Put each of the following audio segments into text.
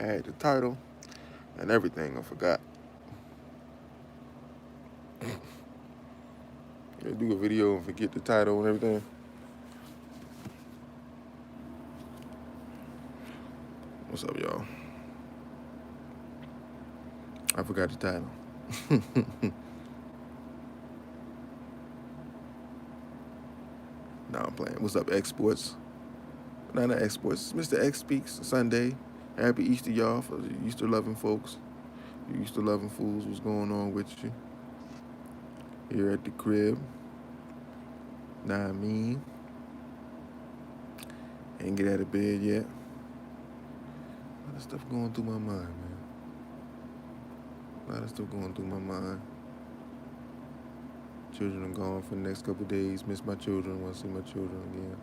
add the title and everything. I forgot. They do a video and forget the title and everything. What's up, y'all? I forgot the title. Nah, I'm playing. What's up, Exports? Not Exports. Mr.X speaks Sunday. Happy Easter, y'all, for the Easter loving folks. You Easter loving fools, what's going on with you? Here at the crib. Nah, I mean. Ain't get out of bed yet. A lot of stuff going through my mind, man. A lot of stuff going through my mind. Children are gone for the next couple of days. Miss my children. Want to see my children again.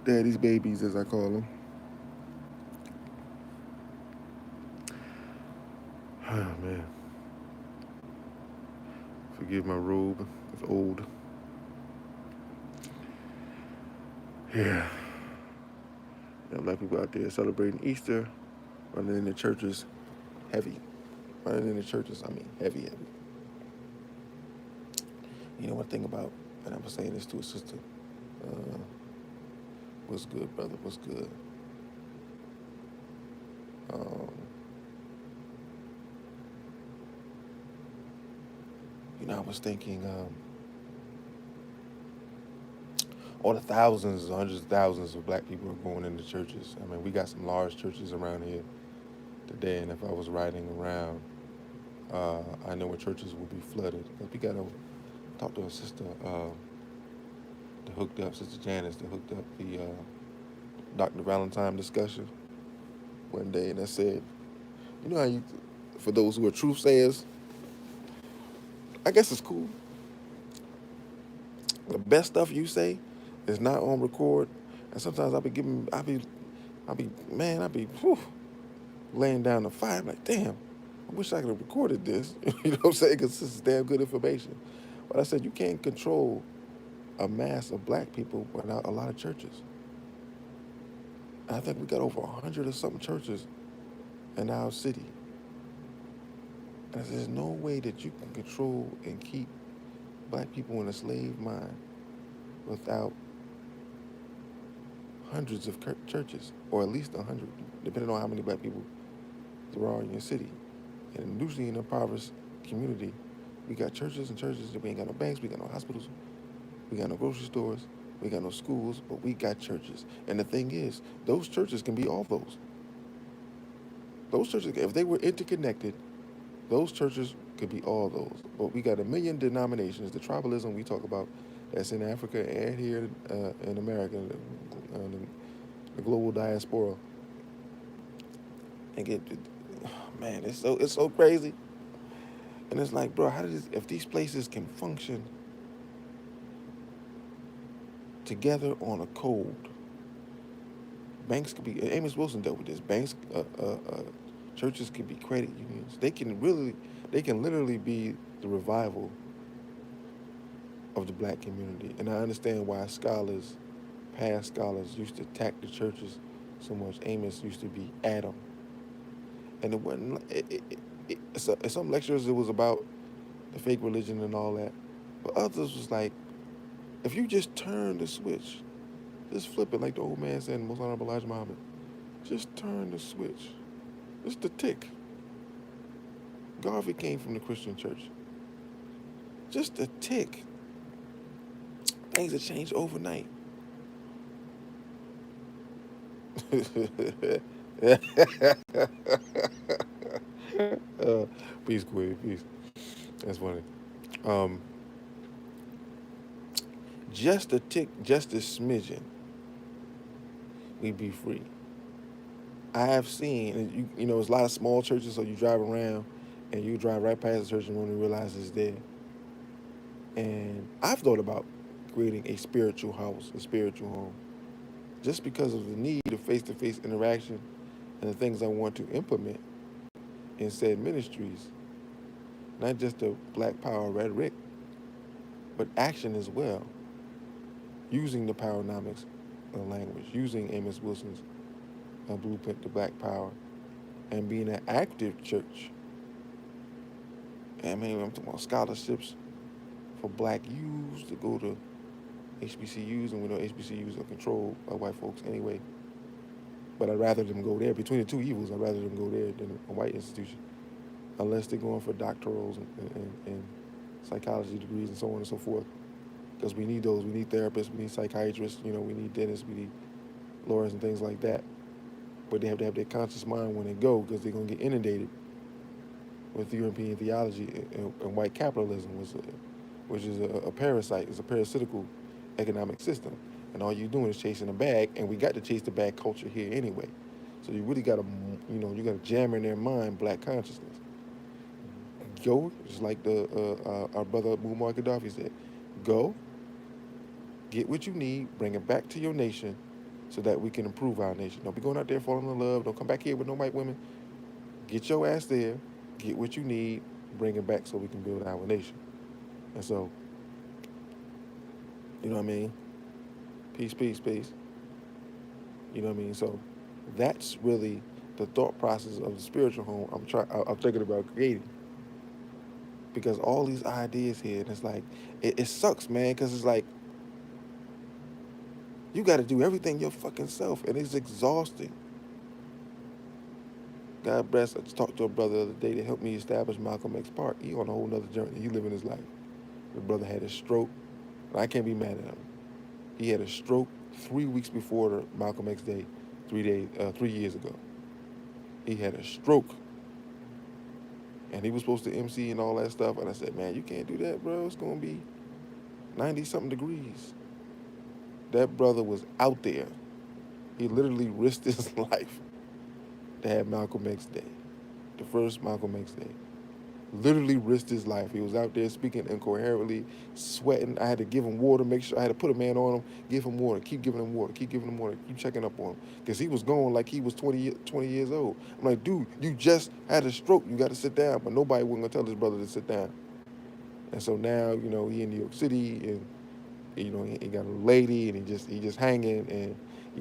Daddy's babies, as I call them. Oh, man. Forgive my robe. It's old. Yeah. Black people out there celebrating Easter, running in the churches heavy. Running in the churches, I mean, heavy. You know one thing about, and I was saying this to a sister, what's good, brother, what's good? I was thinking, all the thousands, hundreds of thousands of black people are going into churches. I mean, we got some large churches around here today, and if I was riding around, I know where churches will be flooded. Because we got to talk to a sister that hooked up, Sister Janice, that hooked up the Dr. Valentine discussion one day, and I said, you know how you, for those who are truth sayers, I guess it's cool. The best stuff you say is not on record, and sometimes I be laying down the fire. I'm like, damn, I wish I could have recorded this. You know what I'm saying? Because this is damn good information. But I said, you can't control a mass of black people without a lot of churches. I think we got over 100 or something churches in our city. And I said, there's no way that you can control and keep black people in a slave mind without hundreds of churches, or at least 100, depending on how many black people there are in your city. And usually in a impoverished community, we got churches and churches. We ain't got no banks, we got no hospitals, we got no grocery stores, we got no schools, but we got churches. And the thing is, those churches can be all those. Those churches, if they were interconnected, those churches could be all those. But we got a million denominations, the tribalism we talk about, that's in Africa and here in America, the global diaspora. And man, it's so crazy. And it's like, bro, if these places can function together on a code, banks could be, Amos Wilson dealt with this, banks, churches could be credit unions. They can literally be the revival of the black community. And I understand why past scholars used to attack the churches so much. Amos used to be Adam. And it wasn't, some lectures it was about the fake religion and all that. But others was like, if you just turn the switch, just flip it like the old man said in Most Honorable Elijah Muhammad. Just turn the switch. Just the tick. Garvey came from the Christian church. Just a tick. Things have changed overnight. Peace, Queen, peace. That's funny. Just a tick, just a smidgen, we'd be free. I have seen, and you know, there's a lot of small churches, so you drive around and you drive right past the church and won't even realize it's there. And I've thought about creating a spiritual house, a spiritual home, just because of the need of face-to-face interaction and the things I want to implement in said ministries. Not just the black power rhetoric, but action as well. Using the powernomics language, using Amos Wilson's a blueprint to Black Power, and being an active church. And I mean, I'm talking about scholarships for Black youths to go to HBCUs, and we know HBCUs are controlled by white folks anyway. But I'd rather them go there. Between the two evils, I'd rather them go there than a white institution, unless they're going for doctorals and psychology degrees and so on and so forth. Because we need those. We need therapists. We need psychiatrists. We need dentists. We need lawyers and things like that. But they have to have their conscious mind when they go, because they're going to get inundated with European theology and white capitalism, which is a parasite. It's a parasitical economic system. And all you're doing is chasing a bag, and we got to chase the bag culture here anyway. So you really got to, you got to jam in their mind Black consciousness. Go, just like our brother Muammar Gaddafi said, go, get what you need, bring it back to your nation, so that we can improve our nation. Don't be going out there falling in love. Don't come back here with no white women. Get your ass there, get what you need, bring it back so we can build our nation. And so, you know what I mean? Peace, peace, peace. You know what I mean? So that's really the thought process of the spiritual home I'm thinking about creating. Because all these ideas here, and it's like, it sucks, man, because it's like, you got to do everything your fucking self, and it's exhausting. God bless. I just talked to a brother the other day that helped me establish Malcolm X Park. He on a whole nother journey. He living his life. The brother had a stroke, and I can't be mad at him. He had a stroke 3 weeks before the Malcolm X Day, 3 years ago. He had a stroke, and he was supposed to MC and all that stuff. And I said, man, you can't do that, bro. It's gonna be 90-something degrees. That brother was out there. He literally risked his life to have Malcolm X Day, the first Malcolm X Day. Literally risked his life. He was out there speaking incoherently, sweating. I had to give him water, make sure I had to put a man on him, give him water, keep giving him water, keep giving him water, keep checking up on him. Because he was going like he was 20 years old. I'm like, dude, you just had a stroke. You got to sit down. But nobody wasn't going to tell his brother to sit down. And so now, he in New York City, and, he got a lady, and he just hanging. And,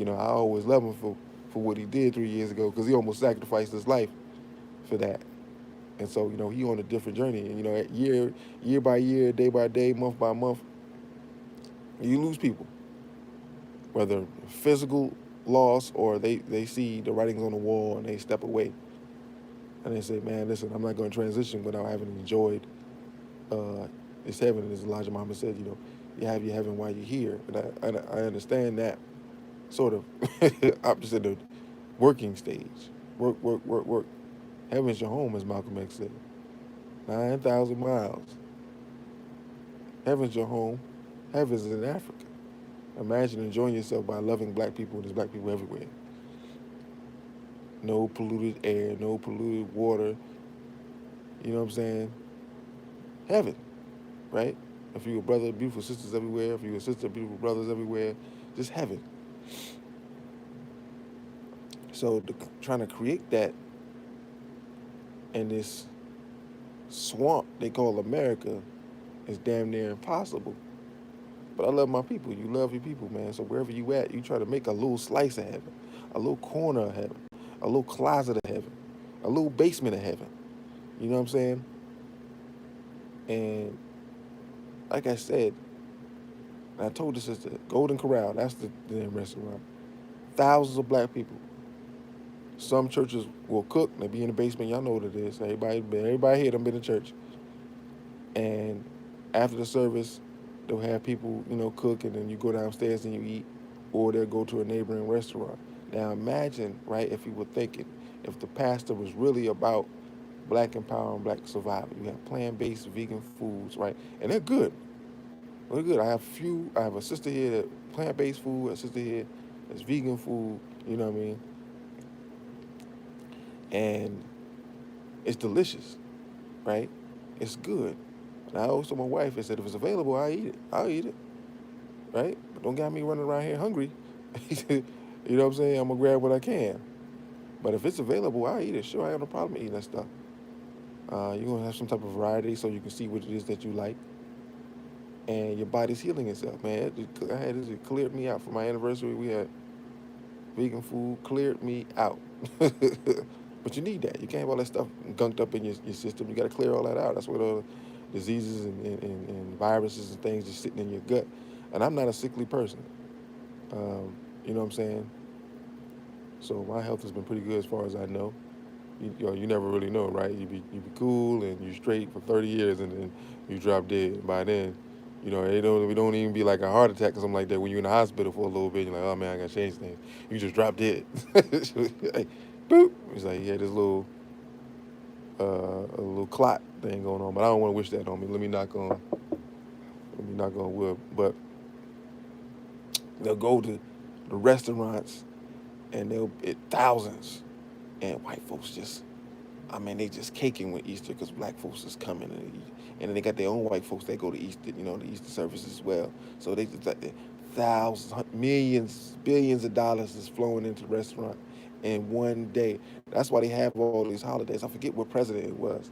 I always love him for what he did 3 years ago, because he almost sacrificed his life for that. And so, he on a different journey. And, year by year, day by day, month by month, you lose people. Whether physical loss or they see the writings on the wall and they step away. And they say, man, listen, I'm not going to transition without having enjoyed this heaven. As Elijah Muhammad said, you have your heaven while you're here. And I understand that sort of opposite of working stage. Work. Heaven's your home, as Malcolm X said. 9,000 miles. Heaven's your home. Heaven's in Africa. Imagine enjoying yourself by loving Black people, and there's Black people everywhere. No polluted air, no polluted water. You know what I'm saying? Heaven, right? If you're a brother, beautiful sisters everywhere. If you're a sister, beautiful brothers everywhere. Just heaven. So trying to create that in this swamp they call America is damn near impossible. But I love my people. You love your people, man. So wherever you at, you try to make a little slice of heaven, a little corner of heaven, a little closet of heaven, a little basement of heaven. You know what I'm saying? And like I said, I told the sister, Golden Corral, that's the restaurant. Thousands of Black people. Some churches will cook. They be in the basement. Y'all know what it is. Everybody here done been to church. And after the service, they'll have people, cook, and then you go downstairs and you eat, or they'll go to a neighboring restaurant. Now imagine, right, if you were thinking, if the pastor was really about Black empowerment and Black survival. You have plant-based vegan foods, right? And they're good. They're good. I have a sister here that plant-based food, a sister here that's vegan food, you know what I mean? And it's delicious, right? It's good. And I always told my wife, I said, if it's available, I'll eat it, right? But don't got me running around here hungry. You know what I'm saying? I'm going to grab what I can. But if it's available, I'll eat it. Sure, I have no problem eating that stuff. You're going to have some type of variety so you can see what it is that you like. And your body's healing itself, man. It cleared me out for my anniversary. We had Vegan food cleared me out. But you need that. You can't have all that stuff gunked up in your system. You got to clear all that out. That's what all the diseases and viruses and things just sitting in your gut. And I'm not a sickly person. You know what I'm saying? So my health has been pretty good as far as I know. You never really know, right? You be cool and you straight for 30 years and then you drop dead. By then, we don't even be like a heart attack or something like that. When you're in the hospital for a little bit, you're like, oh man, I gotta change things. You just drop dead. Like, boop. It's like, yeah, this a little clot thing going on, but I don't want to wish that on me. Let me knock on wood. But they'll go to the restaurants and they'll it thousands, and white folks they just caking with Easter because black folks is coming and then they got their own white folks that go to Easter, the Easter services as well. So they just like thousands, millions, billions of dollars is flowing into the restaurant in one day. That's why they have all these holidays. I forget what president it was,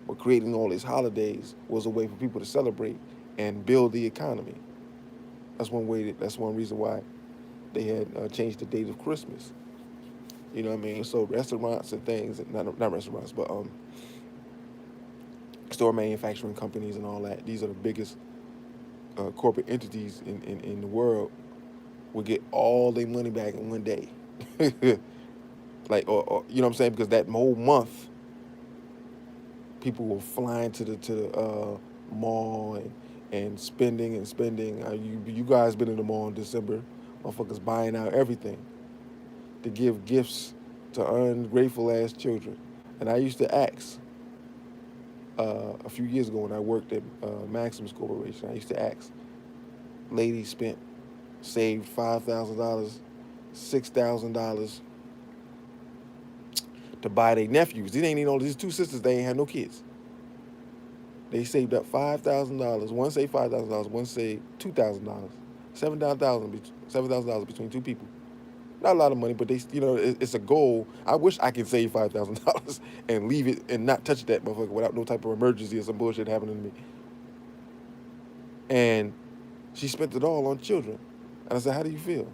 but creating all these holidays was a way for people to celebrate and build the economy. That's one way. That's one reason why they had changed the date of Christmas. You know what I mean? So restaurants and things, not restaurants, but store manufacturing companies and all that. These are the biggest corporate entities in the world. Will get all their money back in one day. Like, or you know what I'm saying? Because that whole month, people were flying to the mall and spending and spending. You guys been in the mall in December, motherfuckers buying out everything to give gifts to ungrateful ass children. And I used to ask a few years ago when I worked at Maximus Corporation. I used to ask, ladies saved $5,000, $6,000 to buy their nephews. These ain't even these two sisters. They ain't had no kids. They saved up $5,000. One saved $5,000. One saved $2,000. $7,000 between two people. Not a lot of money, but it's a goal. I wish I could save $5,000 and leave it and not touch that motherfucker without no type of emergency or some bullshit happening to me. And she spent it all on children. And I said, how do you feel?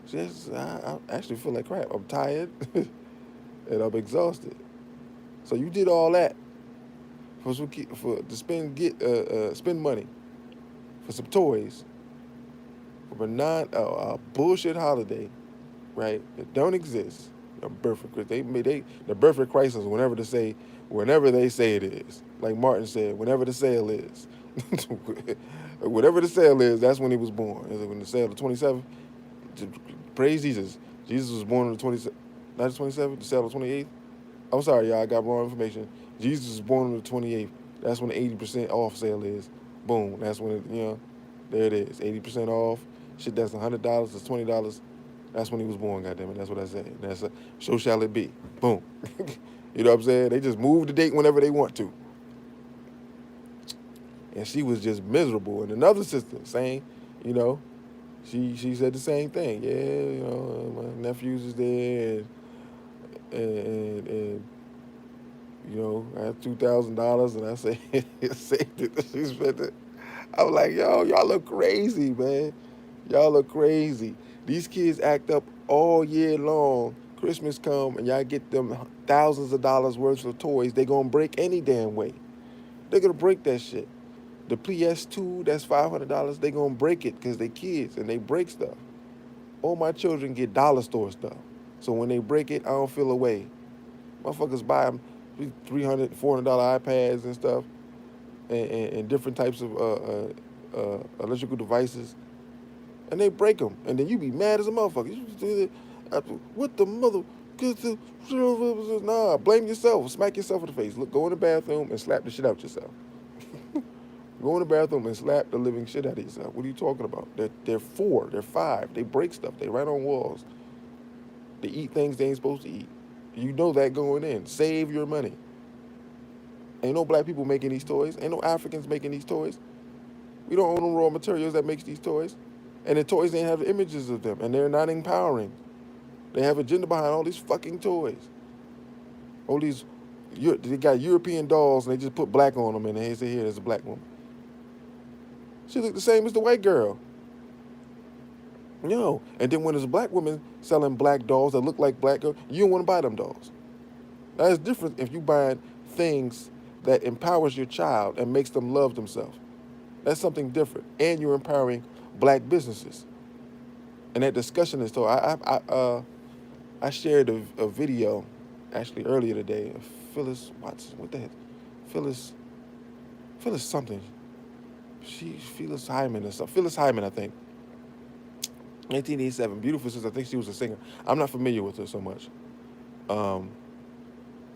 She says, I actually feel like crap. I'm tired and I'm exhausted. So you did all that to spend money for some toys for a bullshit holiday, right? That don't exist. The birthday crisis whenever they say it is. Like Martin said, whenever the sale is. Whatever the sale is, that's when he was born. Is it when the sale of 27th? Praise Jesus. Jesus was born on the 27th, not the 27th, the sale of 28th. I'm sorry, y'all, I got wrong information. Jesus was born on the 28th. That's when the 80% off sale is. Boom. That's when there it is. 80% off. Shit that's $100, that's $20. That's when he was born, goddammit. That's what I said. So shall it be. Boom. You know what I'm saying? They just move the date whenever they want to. And she was just miserable. And another sister saying, she said the same thing. Yeah, my nephews is there and I have $2,000 and I say saved it. She spent it. I was like, y'all look crazy, man. Y'all look crazy. These kids act up all year long. Christmas come and y'all get them thousands of dollars worth of toys. They gonna break any damn way. They're gonna break that shit. The PS2, that's $500. They gonna break it because they kids and they break stuff. All my children get dollar store stuff. So when they break it, I don't feel a way. Motherfuckers buy them $300, $400 iPads and stuff and different types of electrical devices. And they break them. And then you be mad as a motherfucker. What the mother... Nah, blame yourself. Smack yourself in the face. Look, go in the bathroom and slap the shit out yourself. Go in the bathroom and slap the living shit out of yourself. What are you talking about? They're 4. They're 5. They break stuff. They write on walls. They eat things they ain't supposed to eat. You know that going in. Save your money. Ain't no black people making these toys. Ain't no Africans making these toys. We don't own the raw materials that makes these toys. And the toys ain't have images of them. And they're not empowering. They have agenda behind all these fucking toys. All these, they got European dolls and they just put black on them and they say, here, there's a black woman. She looked the same as the white girl. No. And then when there's black women selling black dolls that look like black girls, you don't want to buy them dolls. That is different if you buy things that empowers your child and makes them love themselves. That's something different. And you're empowering black businesses. And that discussion is so I shared a video actually earlier today of Phyllis Watson. What the heck? Phyllis Phyllis something. Phyllis Hyman or something. Phyllis Hyman, I think. 1987. Beautiful sister. I think she was a singer. I'm not familiar with her so much. Um,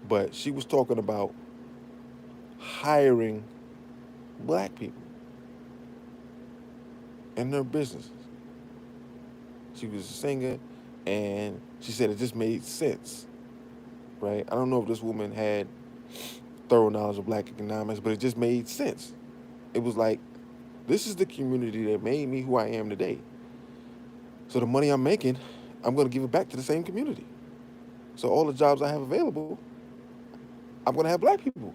but she was talking about hiring black people in their businesses. She was a singer, and she said it just made sense, right? I don't know if this woman had thorough knowledge of black economics, but it just made sense. It was like, this is the community that made me who I am today. So the money I'm making, I'm going to give it back to the same community. So all the jobs I have available, I'm going to have black people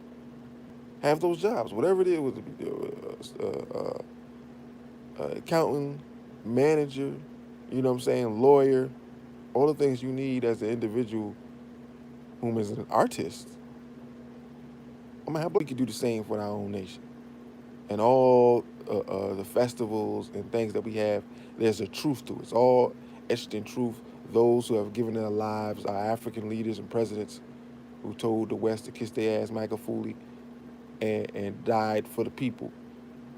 have those jobs, whatever it is, with accountant, manager, you know what I'm saying, lawyer, all the things you need as an individual whom is an artist. I'm going to have we can do the same for our own nation. And all the festivals and things that we have, there's a truth to it. It's all etched in truth. Those who have given their lives are African leaders and presidents who told the West to kiss their ass, Michael Foley, and died for the people.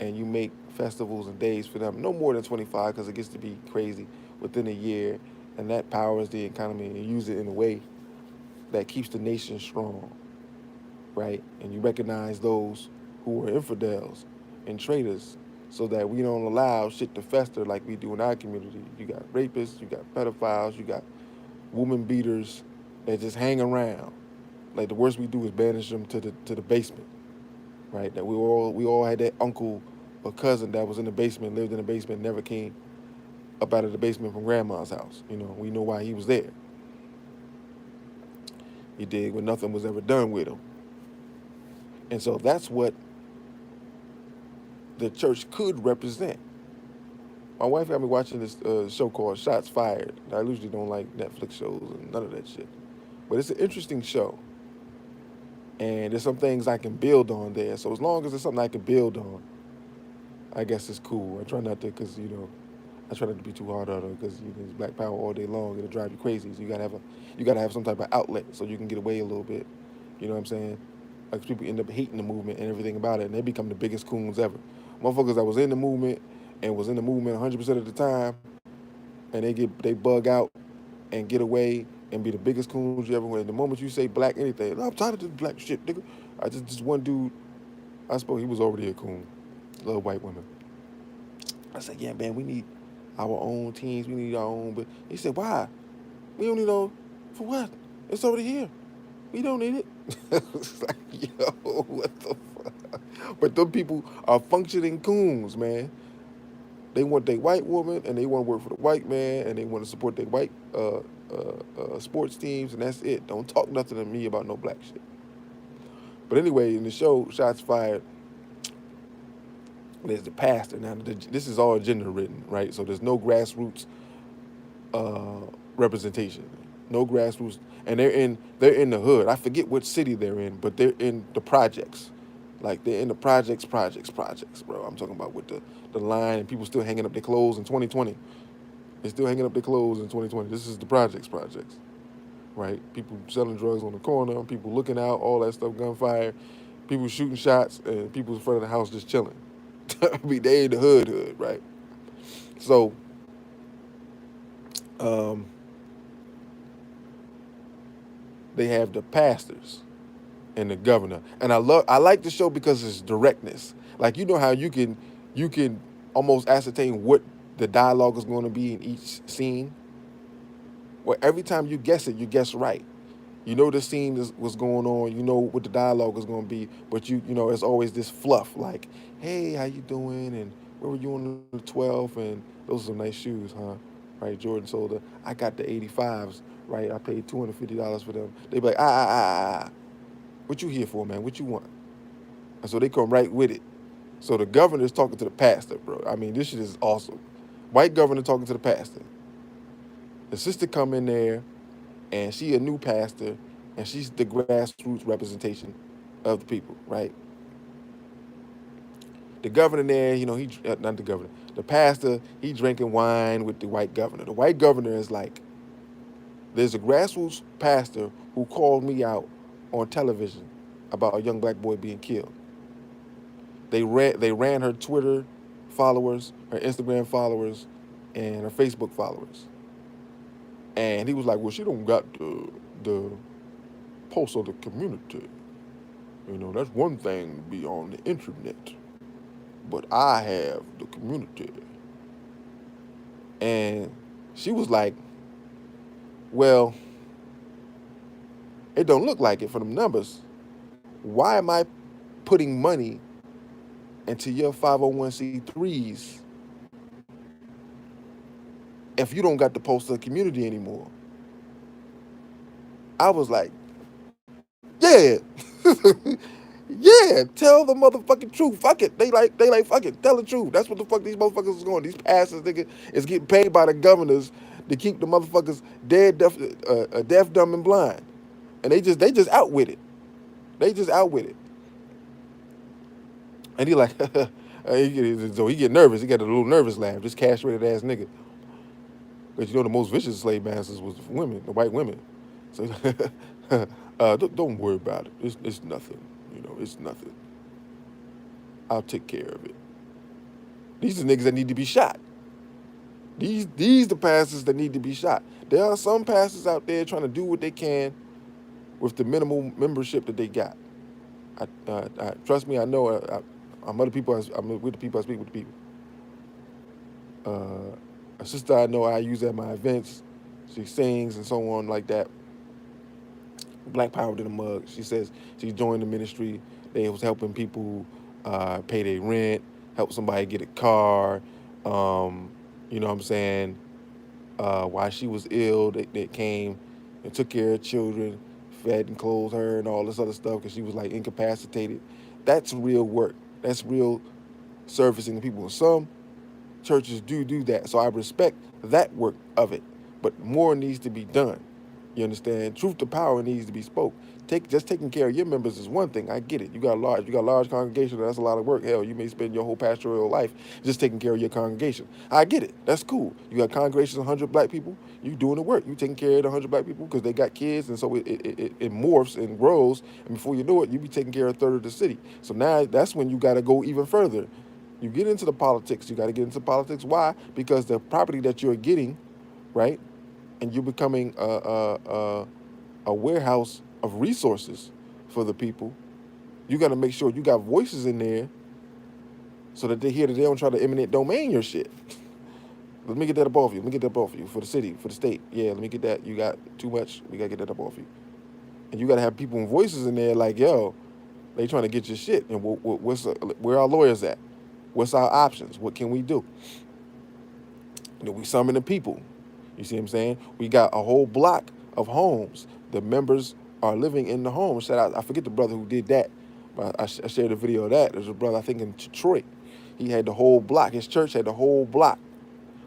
And you make festivals and days for them, no more than 25, because it gets to be crazy within a year, and that powers the economy and use it in a way that keeps the nation strong, right? And you recognize those who are infidels and traitors so that we don't allow shit to fester like we do in our community. You got rapists, you got pedophiles, you got woman beaters that just hang around. Like the worst we do is banish them to the basement, right? That we all had that uncle or cousin that was in the basement, lived in the basement, never came up out of the basement from grandma's house. You know, we know why he was there. He did when nothing was ever done with him. And so that's what the church could represent. My wife got me watching this show called Shots Fired. I usually don't like Netflix shows and none of that shit. But it's an interesting show. And there's some things I can build on there. So as long as there's something I can build on, I guess it's cool. I try not to, because, I try not to be too hard on her, because it's black power all day long. It'll drive you crazy. So you gotta have some type of outlet so you can get away a little bit. You know what I'm saying? Like people end up hating the movement and everything about it, and they become the biggest coons ever. Motherfuckers that was in the movement and was in the movement 100% of the time, and they bug out and get away and be the biggest coons you ever went. The moment you say black anything, I'm tired of this black shit, nigga. Just one dude, I suppose he was already a coon. Love white women. I said, yeah, man, we need our own teams. We need our own. But he said, why? We don't need no, for what? It's already here. We don't need it. It's like, yo, what the fuck? But them people are functioning coons, man. They want their white woman, and they want to work for the white man, and they want to support their white sports teams, and that's it. Don't talk nothing to me about no black shit. But anyway, in the show, Shots Fired, there's the pastor. Now, this is all gender written, right? So there's no grassroots representation, no grassroots, and they're in the hood. I forget what city they're in, but they're in the projects. Like they're in the projects, bro. I'm talking about with the line and people still hanging up their clothes in 2020. They're still hanging up their clothes in 2020. This is the projects, right? People selling drugs on the corner, people looking out, all that stuff, gunfire, people shooting shots, and people in front of the house just chilling. I mean, they in the hood, right? So, they have the pastors and the governor, and I like the show because it's directness. Like, you know how you can almost ascertain what the dialogue is going to be in each scene. Well, every time you guess it, you guess right. You know the scene was going on. You know what the dialogue is going to be, but you know it's always this fluff like, "Hey, how you doing? And where were you on the 12th? And those are some nice shoes, huh? Right? Jordan sold her. I got the 85s. Right? I paid $250 for them. They be like, what you here for, man? What you want?" And so they come right with it. So the governor's talking to the pastor, bro. I mean, this shit is awesome. White governor talking to the pastor. The sister come in there, and she a new pastor, and she's the grassroots representation of the people, right? The governor there, he not the governor, the pastor, he drinking wine with the white governor. The white governor is like, there's a grassroots pastor who called me out on television about a young black boy being killed. They ran her Twitter followers, her Instagram followers, and her Facebook followers. And he was like, well, she don't got the pulse of the community. That's one thing to be on the internet, but I have the community. And she was like, well, it don't look like it for them numbers. Why am I putting money into your 501c3s if you don't got the pulse of the community anymore? I was like, yeah. Yeah, tell the motherfucking truth. Fuck it. They like fuck it. Tell the truth. That's what the fuck these motherfuckers is going. These pastors, nigga, is getting paid by the governors to keep the motherfuckers dead, deaf, dumb, and blind. And they just out with it. They just out with it. And he like, so he get nervous. He got a little nervous laugh. This castrated ass nigga. Because the most vicious slave masters was the women, the white women. So don't worry about it. It's nothing. It's nothing. I'll take care of it. These are niggas that need to be shot. These the pastors that need to be shot. There are some pastors out there trying to do what they can with the minimal membership that they got. I trust me. I know. I'm other people. I'm with the people. I speak with the people. A sister I know I use at my events. She sings and so on like that. Black Power in a mug. She says she joined the ministry. They was helping people pay their rent, help somebody get a car. You know what I'm saying? While she was ill, they came and took care of children, fed and clothed her and all this other stuff because she was like incapacitated. That's real work. That's real servicing people. And some churches do that. So I respect that work of it. But more needs to be done. You understand? Truth to power needs to be spoke. Just taking care of your members is one thing. I get it. You got a large congregation. That's a lot of work. Hell, you may spend your whole pastoral life just taking care of your congregation. I get it. That's cool. You got congregations of 100 black people. You doing the work. You taking care of the 100 black people because they got kids, and so it morphs and grows. And before you know it, you be taking care of a third of the city. So now that's when you got to go even further. You get into the politics. You got to get into politics. Why? Because the property that you're getting, right? And you're becoming a warehouse of resources for the people. You got to make sure you got voices in there so that they hear that they don't try to eminent domain your shit. Let me get that up off you. Let me get that up off you for the city, for the state. Yeah, let me get that. You got too much. We got to get that up off you. And you got to have people and voices in there like, yo, they trying to get your shit. And where our lawyers at? What's our options? What can we do? We summon the people. You see what I'm saying? We got a whole block of homes. The members are living in the home. Shout out, I forget the brother who did that, but I shared a video of that. There's a brother, I think, in Detroit. He had the whole block. His church had the whole block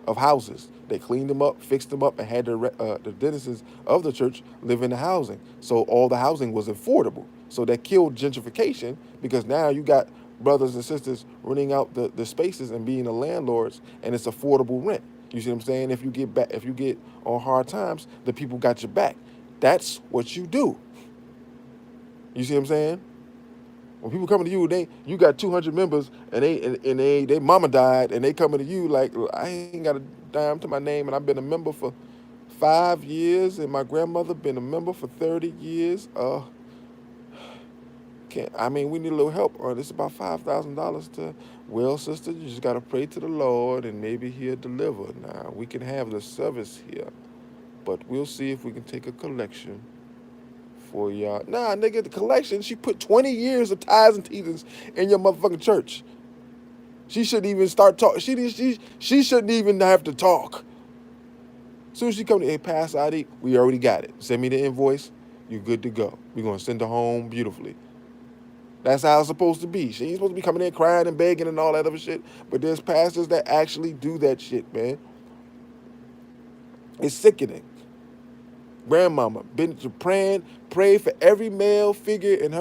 of houses. They cleaned them up, fixed them up, and had the denizens of the church live in the housing. So all the housing was affordable. So that killed gentrification because now you got brothers and sisters renting out the spaces and being the landlords, and it's affordable rent. You see what I'm saying? If you get on hard times, the people got your back. That's what you do. You see what I'm saying? When people coming to you, you got 200 members, and they mama died, and they coming to you like, I ain't got a dime to my name, and I've been a member for 5 years, and my grandmother been a member for 30 years. We need a little help. It's about $5,000 to. Well, sister, you just gotta pray to the Lord, and maybe He'll deliver. Now we can have the service here, but we'll see if we can take a collection for y'all. Nah, nigga, the collection. She put 20 years of tithes and teethings in your motherfucking church. She shouldn't even start talking. She shouldn't even have to talk. As soon as she come to, hey, Pastor ID, we already got it. Send me the invoice. You're good to go. We're gonna send her home beautifully. That's how it's supposed to be. She ain't supposed to be coming in crying and begging and all that other shit. But there's pastors that actually do that shit, man. It's sickening. Grandmama been to praying, pray for every male figure in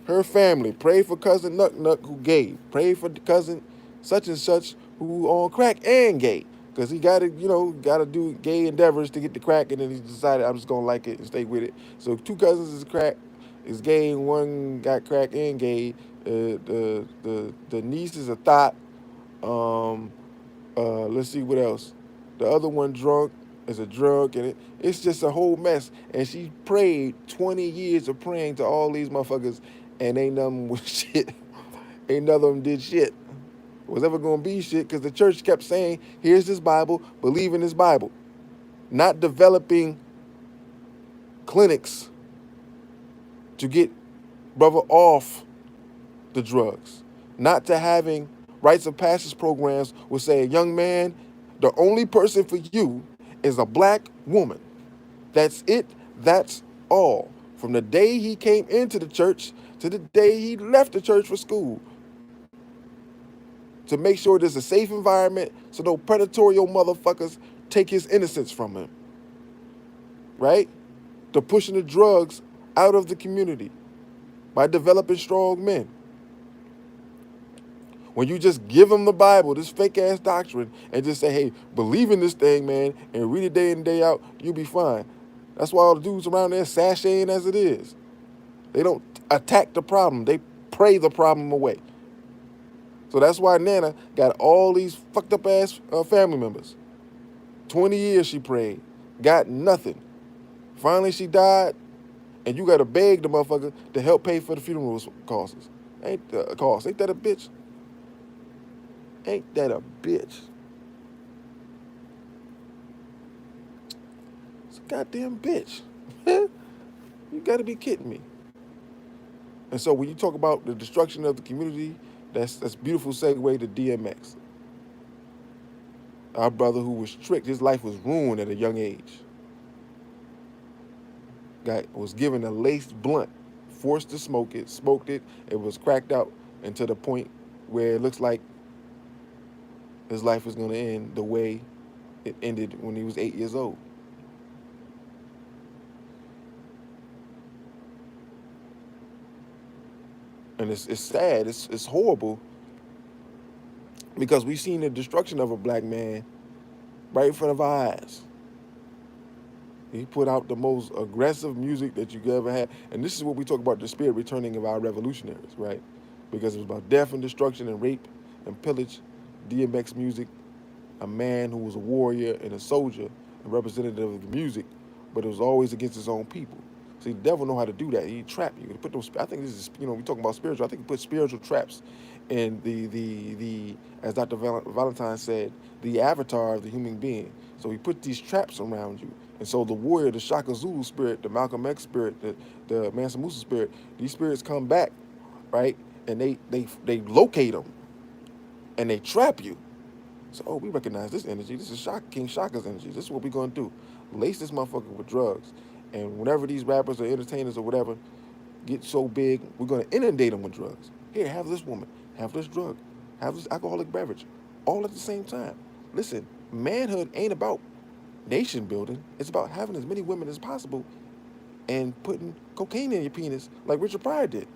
her family. Pray for cousin Nuck Nuck who gay. Pray for the cousin such and such who on crack and gay. Cause he gotta, gotta do gay endeavors to get the crack, and then he decided I'm just gonna like it and stay with it. So two cousins is crack, is gay, and one got crack and gay. The niece is a thought. Um, let's see what else. The other one drunk is a drunk, and it's just a whole mess. And she prayed 20 years of praying to all these motherfuckers, and ain't none with shit. Ain't none of them did shit. Was ever gonna be shit because the church kept saying, "Here's this Bible, believe in this Bible," not developing clinics to get brother off the drugs, not to having rites of passage programs will say, young man, the only person for you is a black woman. That's it. That's all. From the day he came into the church to the day he left the church for school, to make sure there's a safe environment so no predatory motherfuckers take his innocence from him. Right? To pushing the drugs out of the community by developing strong men. When you just give them the Bible, this fake ass doctrine, and just say, hey, believe in this thing, man, and read it day in and day out, you'll be fine. That's why all the dudes around there sashaying as it is. They don't attack the problem. They pray the problem away. So that's why Nana got all these fucked up ass family members. 20 years she prayed. Got nothing. Finally she died, and you got to beg the motherfucker to help pay for the funeral costs. Ain't that a bitch? Ain't that a bitch? It's a goddamn bitch. You gotta be kidding me. And so when you talk about the destruction of the community, that's beautiful segue to DMX. Our brother who was tricked, his life was ruined at a young age. Was given a laced blunt, forced to smoke it, smoked it, it was cracked out, and to the point where it looks like his life was going to end the way it ended when he was 8 years old. And it's sad, it's horrible, because we've seen the destruction of a black man right in front of our eyes. He put out the most aggressive music that you could ever had. And this is what we talk about, the spirit returning of our revolutionaries, right? Because it was about death and destruction and rape and pillage. DMX music, a man who was a warrior and a soldier, a representative of the music, but it was always against his own people. See, the devil know how to do that. He trap you. He put those. I think this is, we talking about spiritual. I think he put spiritual traps in the as Dr. Valentine said, the avatar of the human being. So he put these traps around you. And so the warrior, the Shaka Zulu spirit, the Malcolm X spirit, the Mansa Musa spirit, these spirits come back, right? And they locate them, and they trap you. So, we recognize this energy. This is King Shaka's energy. This is what we're going to do. Lace this motherfucker with drugs. And whenever these rappers or entertainers or whatever get so big, we're going to inundate them with drugs. Here, have this woman, have this drug, have this alcoholic beverage, all at the same time. Listen, manhood ain't about nation building. It's about having as many women as possible and putting cocaine in your penis like Richard Pryor did.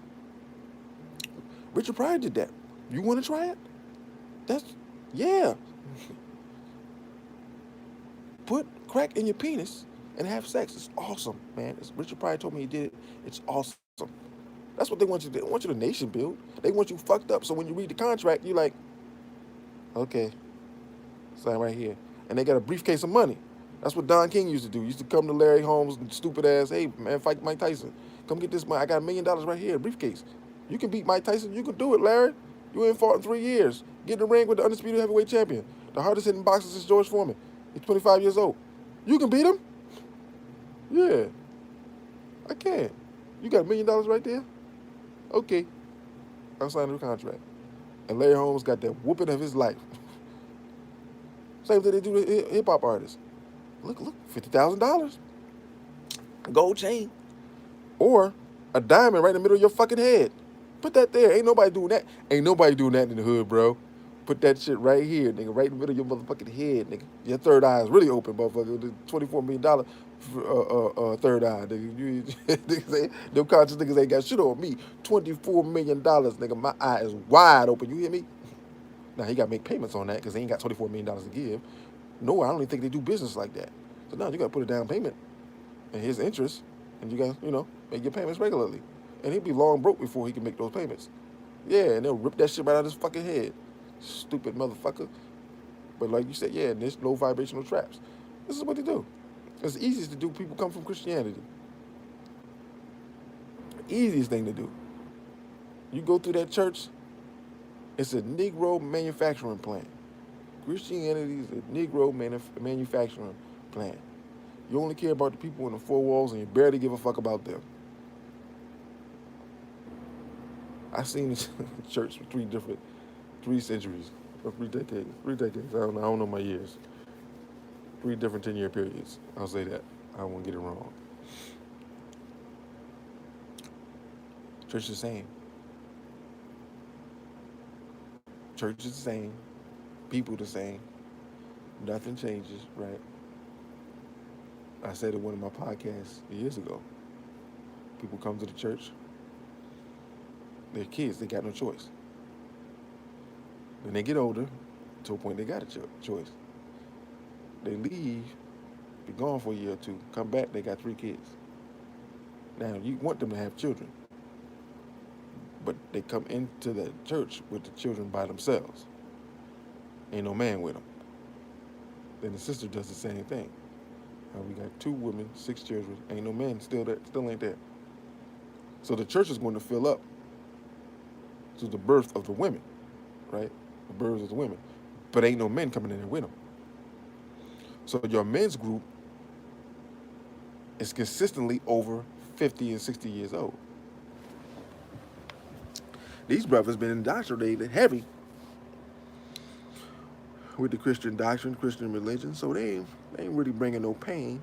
Richard Pryor did that. You want to try it? Yeah. Put crack in your penis and have sex. It's awesome, man. Richard Pryor told me he did it. It's awesome. That's what they want you to do. They don't want you to nation build. They want you fucked up. So when you read the contract, you're like, okay, sign right here. And they got a briefcase of money. That's what Don King used to do. He used to come to Larry Holmes and stupid ass, hey, man, fight Mike Tyson. Come get this money. I got $1 million right here, a briefcase. You can beat Mike Tyson. You can do it, Larry. You ain't fought in 3 years. Get in the ring with the undisputed heavyweight champion. The hardest hitting boxer since George Foreman. He's 25 years old. You can beat him? Yeah. I can. You got $1 million right there? Okay. I'll sign the contract. And Larry Holmes got that whooping of his life. Same thing they do to hip-hop artists. Look, $50,000. Gold chain. Or a diamond right in the middle of your fucking head. Put that there. Ain't nobody doing that. Ain't nobody doing that in the hood, bro. Put that shit right here, nigga, right in the middle of your motherfucking head, nigga. Your third eye is really open, motherfucker. The $24 million third eye, nigga. Niggas ain't, them conscious niggas ain't got shit on me. $24 million, nigga. My eye is wide open. You hear me? Now he got to make payments on that because he ain't got $24 million to give. No, I don't even think they do business like that. So now you got to put a down payment and his interest, and you got make your payments regularly. And he'd be long broke before he can make those payments. Yeah, and they'll rip that shit right out of his fucking head. Stupid motherfucker. But like you said, yeah, and there's low vibrational traps. This is what they do. It's the easiest to do. People come from Christianity. Easiest thing to do. You go through that church, it's a Negro manufacturing plant. Christianity is a Negro manufacturing plant. You only care about the people in the four walls and you barely give a fuck about them. I've seen this church for three centuries, or 3 decades. 3 decades. I don't know my years. 3 different 10-year periods. I'll say that. I won't get it wrong. Church is the same. Church is the same. People the same. Nothing changes, right? I said in one of my podcasts years ago. People come to the church. They're kids. They got no choice. Then they get older, to a point they got a choice. They leave, be gone for a year or two, come back, they got 3 kids. Now, you want them to have children, but they come into the church with the children by themselves. Ain't no man with them. Then the sister does the same thing. Now we got 2 women, 6 children, ain't no man still ain't there. So the church is going to fill up to the birth of the women, right? The birth of the women. But ain't no men coming in there with them. So your men's group is consistently over 50 and 60 years old. These brothers been indoctrinated heavy with the Christian doctrine, Christian religion, so they ain't really bringing no pain.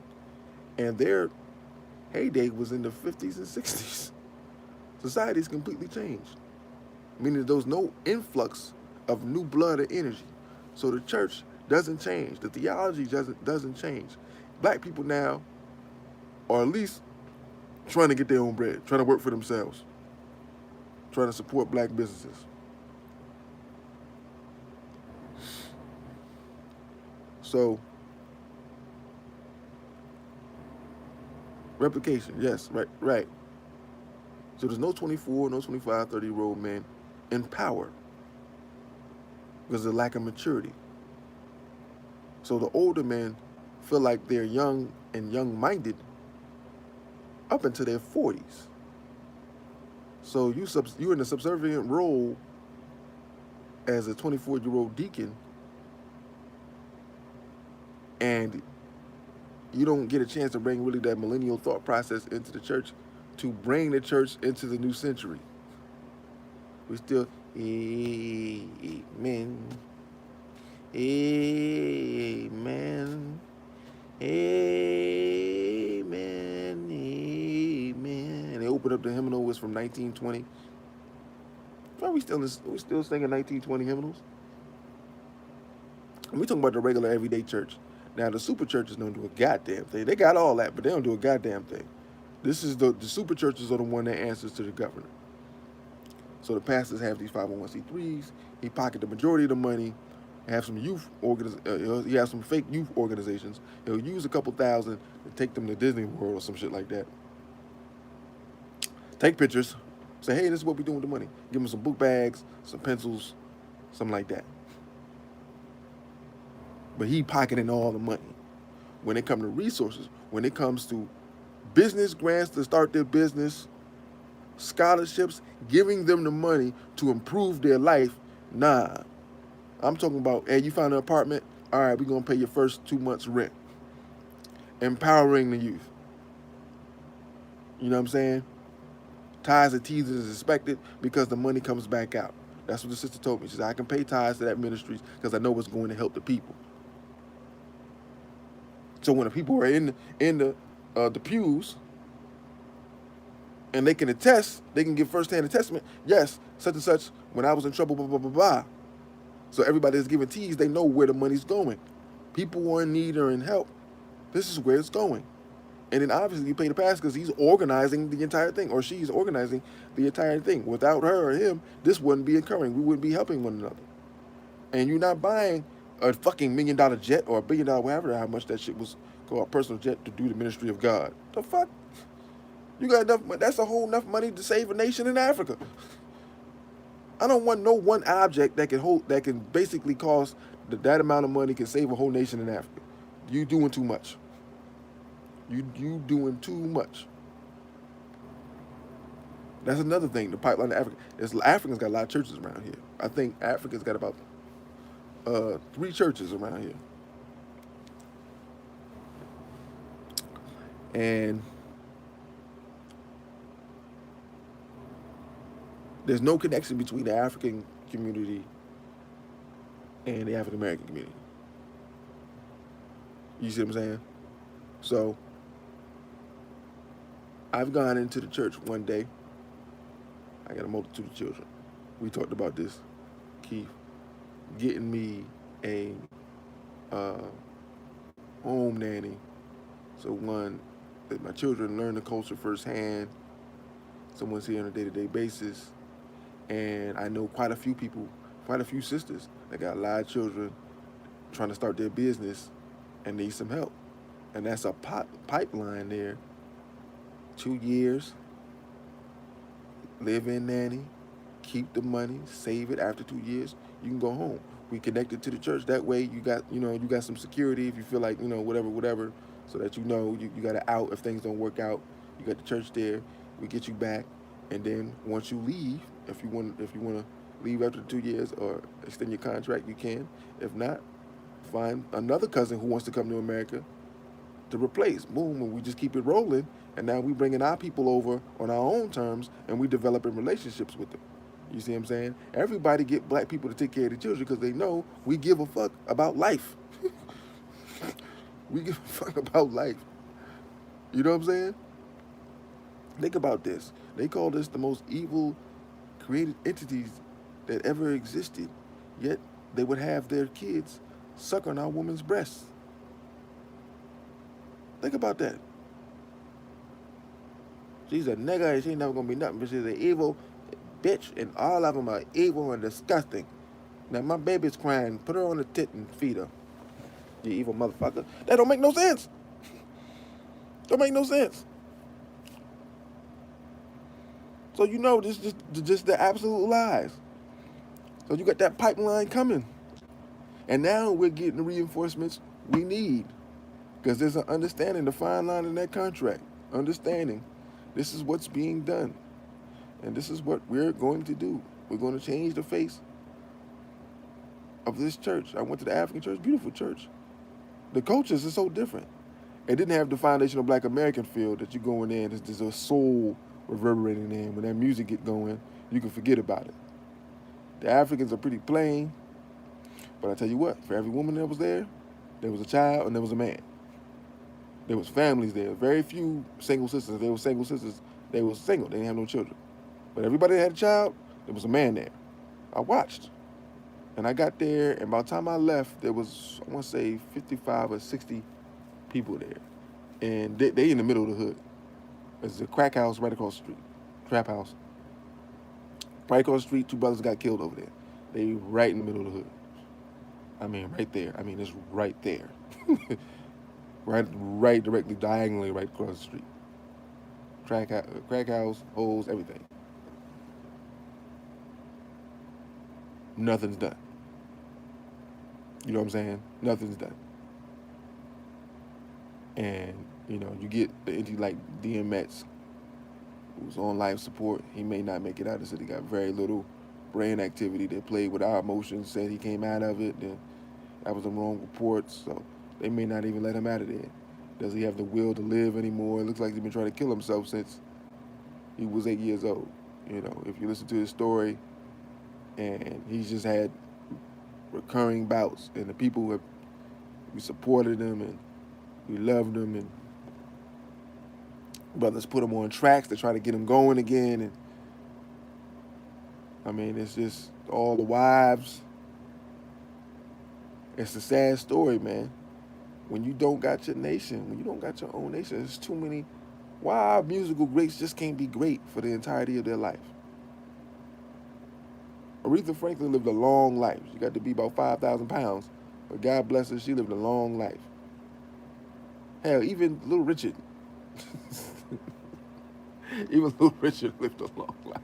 And their heyday was in the 50s and 60s. Society's completely changed, meaning there's no influx of new blood or energy. So the church doesn't change. The theology doesn't change. Black people now are at least trying to get their own bread, trying to work for themselves, trying to support black businesses. So, replication, yes, right. So there's no 24, no 25, 30-year-old men in power because of the lack of maturity. So the older men feel like they're young and young-minded up into their 40s. So you're in a subservient role as a 24-year-old deacon, and you don't get a chance to bring really that millennial thought process into the church to bring the church into the new century. We still, amen, amen, amen, amen. And they open up the hymnal, it's from 1920. Why are we still singing 1920 hymnals? And we talking about the regular everyday church. Now the super churches don't do a goddamn thing. They got all that, but they don't do a goddamn thing. This is the super churches are the one that answers to the governor. So the pastors have these 501c3s. He pocket the majority of the money. Have some he has some fake youth organizations. He'll use a couple thousand to take them to Disney World or some shit like that. Take pictures. Say, hey, this is what we doing with the money. Give them some book bags, some pencils, something like that. But he pocketing all the money. When it comes to resources, when it comes to business grants to start their business, scholarships, giving them the money to improve their life, nah. I'm talking about, hey, you found an apartment? All right, we're going to pay your first 2 months rent. Empowering the youth. You know what I'm saying? Tithes and teethers is expected because the money comes back out. That's what the sister told me. She said, I can pay tithes to that ministry because I know it's going to help the people. So when the people are in the pews And they can attest, they can give firsthand attestament, yes, such and such, when I was in trouble, blah, blah, blah, blah. So everybody that's giving T's, they know where the money's going. People who are in need or in help, this is where it's going. And then obviously you pay the pastor because he's organizing the entire thing, or she's organizing the entire thing. Without her or him, this wouldn't be occurring. We wouldn't be helping one another. And you're not buying a fucking $1 million jet or $1 billion, whatever, how much that shit was called, a personal jet to do the ministry of God. The fuck? You got enough, that's a whole enough money to save a nation in Africa. I don't want no one object that can hold, that can basically cost that amount of money can save a whole nation in Africa. You doing too much. You doing too much. That's another thing. The pipeline to Africa. Africans got a lot of churches around here. I think Africans got about 3 churches around here. And there's no connection between the African community and the African American community. You see what I'm saying? So I've gone into the church one day. I got a multitude of children. We talked about this, Keith, getting me a home nanny. So one, that my children learn the culture firsthand. Someone's here on a day-to-day basis. And I know quite a few people, quite a few sisters that got a lot of children trying to start their business and need some help. And that's a pipeline there. 2 years, live in nanny, keep the money, save it. After 2 years, you can go home. We connected to the church. That way you got some security if you feel like, whatever, so that you got an out if things don't work out. You got the church there. We get you back. And then once you leave, if you want to leave after the 2 years or extend your contract, you can. If not, find another cousin who wants to come to America to replace. Boom, and we just keep it rolling. And now we bringing our people over on our own terms, and we developing relationships with them. You see what I'm saying? Everybody get black people to take care of the children because they know we give a fuck about life. We give a fuck about life. You know what I'm saying? Think about this. They call us the most evil created entities that ever existed, yet they would have their kids suck on our woman's breasts. Think about that. She's a nigga and she ain't never gonna be nothing, but she's an evil bitch, and all of them are evil and disgusting. Now my baby's crying, put her on the tit and feed her. You evil motherfucker. That don't make no sense. Don't make no sense. So this is just the absolute lies. So you got that pipeline coming. And now we're getting the reinforcements we need. Because there's an understanding, the fine line in that contract. Understanding this is what's being done. And this is what we're going to do. We're going to change the face of this church. I went to the African church, beautiful church. The cultures are so different. It didn't have the foundational Black American feel that you go in there and there's a soul reverberating in. When that music get going, you can forget about it. The Africans are pretty plain, but I tell you what, for every woman that was there was a child and there was a man. There was families there. Very few single sisters. If they were single sisters, they were single. They didn't have no children. But everybody that had a child, there was a man there. I watched. And I got there, and by the time I left, there was, I want to say, 55 or 60 people there. And they in the middle of the hood. There's a crack house right across the street. Trap house. Right across the street, 2 brothers got killed over there. They right in the middle of the hood. I mean, right there. I mean, it's right there. right directly, diagonally, right across the street. Crack house, holes, everything. Nothing's done. You know what I'm saying? Nothing's done. And, you get the entity like DMX, who's on life support. He may not make it out of the city. Got very little brain activity. They played with our emotions, said he came out of it. Then that was the wrong reports. So they may not even let him out of there. Does he have the will to live anymore? It looks like he's been trying to kill himself since he was 8 years old. If you listen to his story, and he's just had recurring bouts, and the people we supported him and we loved him, and Brothers put them on tracks to try to get them going again. And I mean, it's just all the wives. It's a sad story, man. When you don't got your nation, when you don't got your own nation, there's too many. Why our musical greats just can't be great for the entirety of their life? Aretha Franklin lived a long life. She got to be about 5,000 pounds, but God bless her, she lived a long life. Hell, even Little Richard, even Little Richard lived a long life.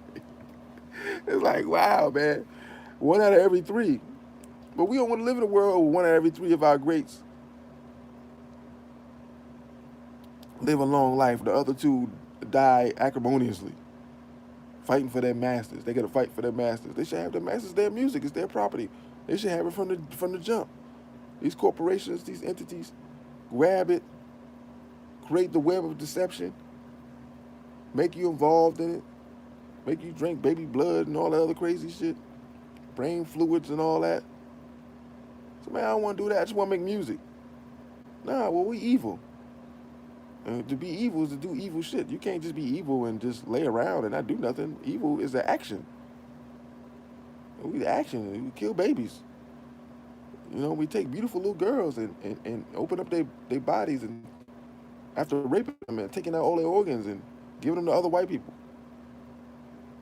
It's like, wow, man, 1 out of every 3. But we don't want to live in a world where 1 out of every 3 of our greats live a long life. The other 2 die acrimoniously, fighting for their masters. They got to fight for their masters. They should have their masters. Their music is their property. They should have it from the jump. These corporations, these entities, grab it, create the web of deception, make you involved in it, make you drink baby blood and all that other crazy shit, brain fluids and all that. So man, I don't want to do that. I just want to make music. Nah, well, we evil. And to be evil is to do evil shit. You can't just be evil and just lay around and not do nothing. Evil is the action. We the action. We kill babies. You know, we take beautiful little girls and open up their bodies and after raping them and taking out all their organs and giving them to other white people.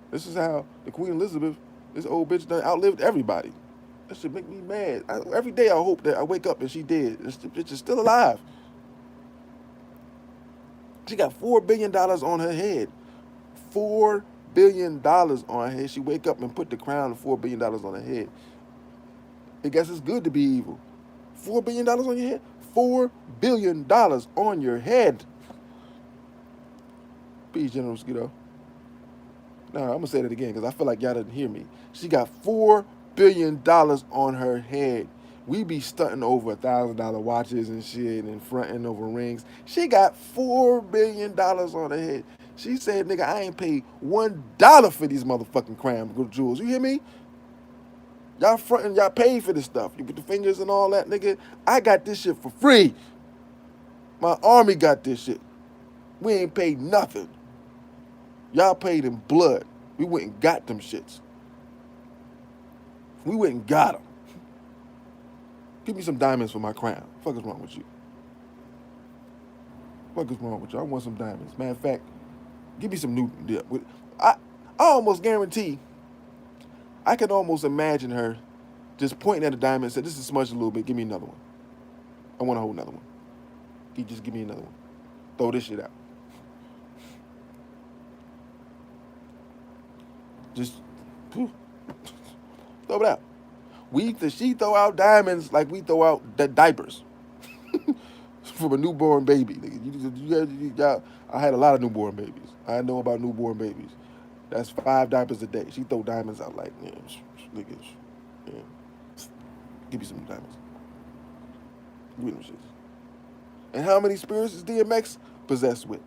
This is how the Queen Elizabeth, this old bitch, done outlived everybody. That should make me mad. Every day I hope that I wake up and she dead. This bitch is still alive. She got $4 billion on her head. $4 billion on her head. She wake up and put the crown of $4 billion on her head. I guess it's good to be evil. $4 billion on your head? $4 billion on your head. Peace, General Mosquito. Now, I'm going to say that again because I feel like y'all didn't hear me. She got $4 billion on her head. We be stunting over $1,000 watches and shit and fronting over rings. She got $4 billion on her head. She said, nigga, I ain't paid $1 for these motherfucking crown jewels. You hear me? Y'all fronting, y'all paid for this stuff. You put the fingers and all that, nigga. I got this shit for free. My army got this shit. We ain't paid nothing. Y'all paid in blood. We went and got them shits. We went and got them. Give me some diamonds for my crown. Fuck is wrong with you? Fuck is wrong with you? I want some diamonds. Matter of fact, give me some new. I almost guarantee. I can almost imagine her just pointing at a diamond and said, "This is smudged a little bit. Give me another one. I want to hold another one. Can you just give me another one? Throw this shit out. Just throw it out." She throw out diamonds like we throw out diapers from a newborn baby. I had a lot of newborn babies. I know about newborn babies. That's 5 diapers a day. She throw diamonds out like, yeah, niggas, yeah. Give me some diamonds. Give me them shits. And how many spirits is DMX possessed with?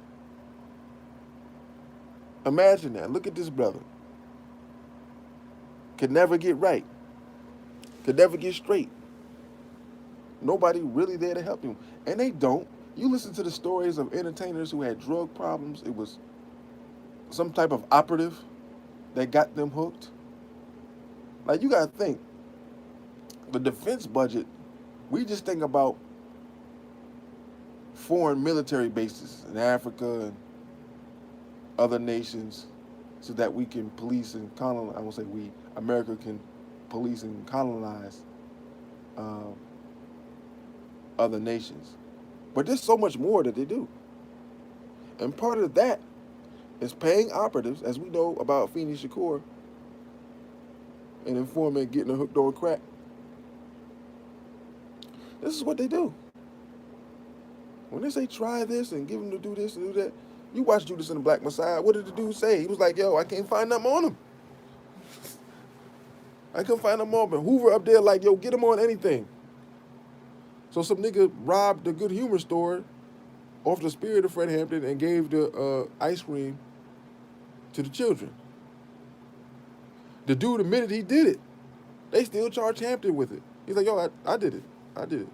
Imagine that. Look at this brother. Could never get right. Could never get straight. Nobody really there to help him. And they don't. You listen to the stories of entertainers who had drug problems. It was some type of operative that got them hooked. Like, you got to think. The defense budget, we just think about foreign military bases in Africa and other nations so that we can police and colonize. I won't say we. America can police and colonize other nations. But there's so much more that they do. And part of that is paying operatives, as we know about Afeni Shakur, and informant getting her hooked on crack. This is what they do. When they say try this and give them to do this and do that, you watch Judas and the Black Messiah. What did the dude say? He was like, yo, I can't find nothing on him. I couldn't find him on, but Hoover up there like, yo, get him on anything. So some nigga robbed the Good Humor store off the spirit of Fred Hampton and gave the ice cream to the children. The dude admitted he did it. They still charge Hampton with it. He's like, yo, I did it. I did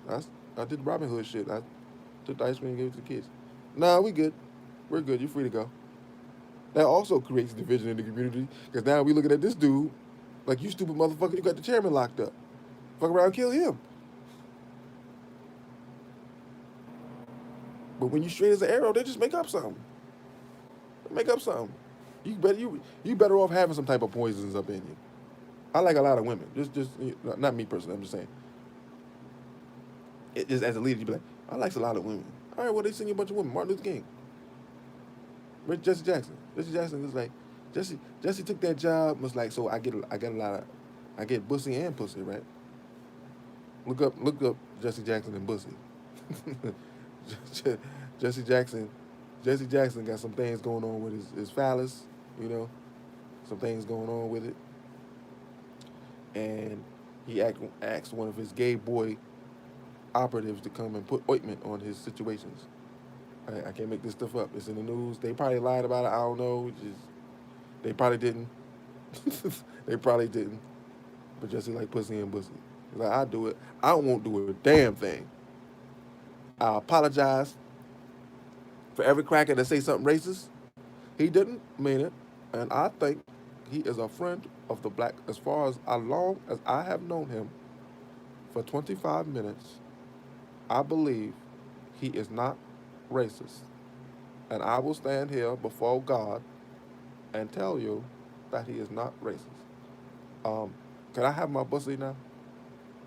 the Robin Hood shit. I took the ice cream and gave it to the kids. Nah, we good. We're good. You're free to go. That also creates division in the community because now we looking at this dude like, you stupid motherfucker, you got the chairman locked up. Fuck around, kill him. But when you straight as an arrow, they just make up something. Make up something. You better off having some type of poisons up in you. I like a lot of women. Just not me personally. I'm just saying. It just as a leader, you be like, I like a lot of women. All right, well they send you a bunch of women. Martin Luther King, Jesse Jackson. Jesse Jackson was like, Jesse took that job. Was like, so I get a lot of, I get bussy and pussy, right? Look up Jesse Jackson and bussy. Jesse Jackson, Jesse Jackson got some things going on with his phallus, you know, some things going on with it, and he asked one of his gay boy operatives to come and put ointment on his situations. I can't make this stuff up. It's in the news. They probably lied about it. I don't know. They probably didn't. They probably didn't. But Jesse like pussy and pussy. He's like, I do it. I won't do a damn thing. I apologize for every cracker that say something racist. He didn't mean it, and I think he is a friend of the black. As long as I have known him, for 25 minutes, I believe he is not racist, and I will stand here before God and tell you that he is not racist. Can I have my bussy now?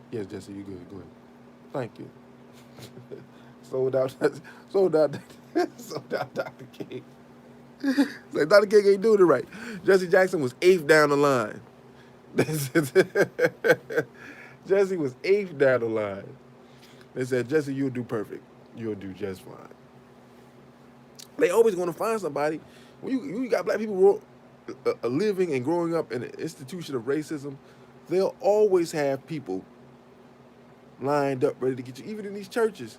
Yes, Jesse, you good. Go ahead. Thank you. Sold out, sold out, sold out Dr. King. Like, Dr. King ain't doing it right. Jesse Jackson was 8th down the line. Jesse was 8th down the line. They said, Jesse, you'll do perfect. You'll do just fine. They always going to find somebody. When you got black people living and growing up in an institution of racism, they'll always have people lined up ready to get you, even in these churches.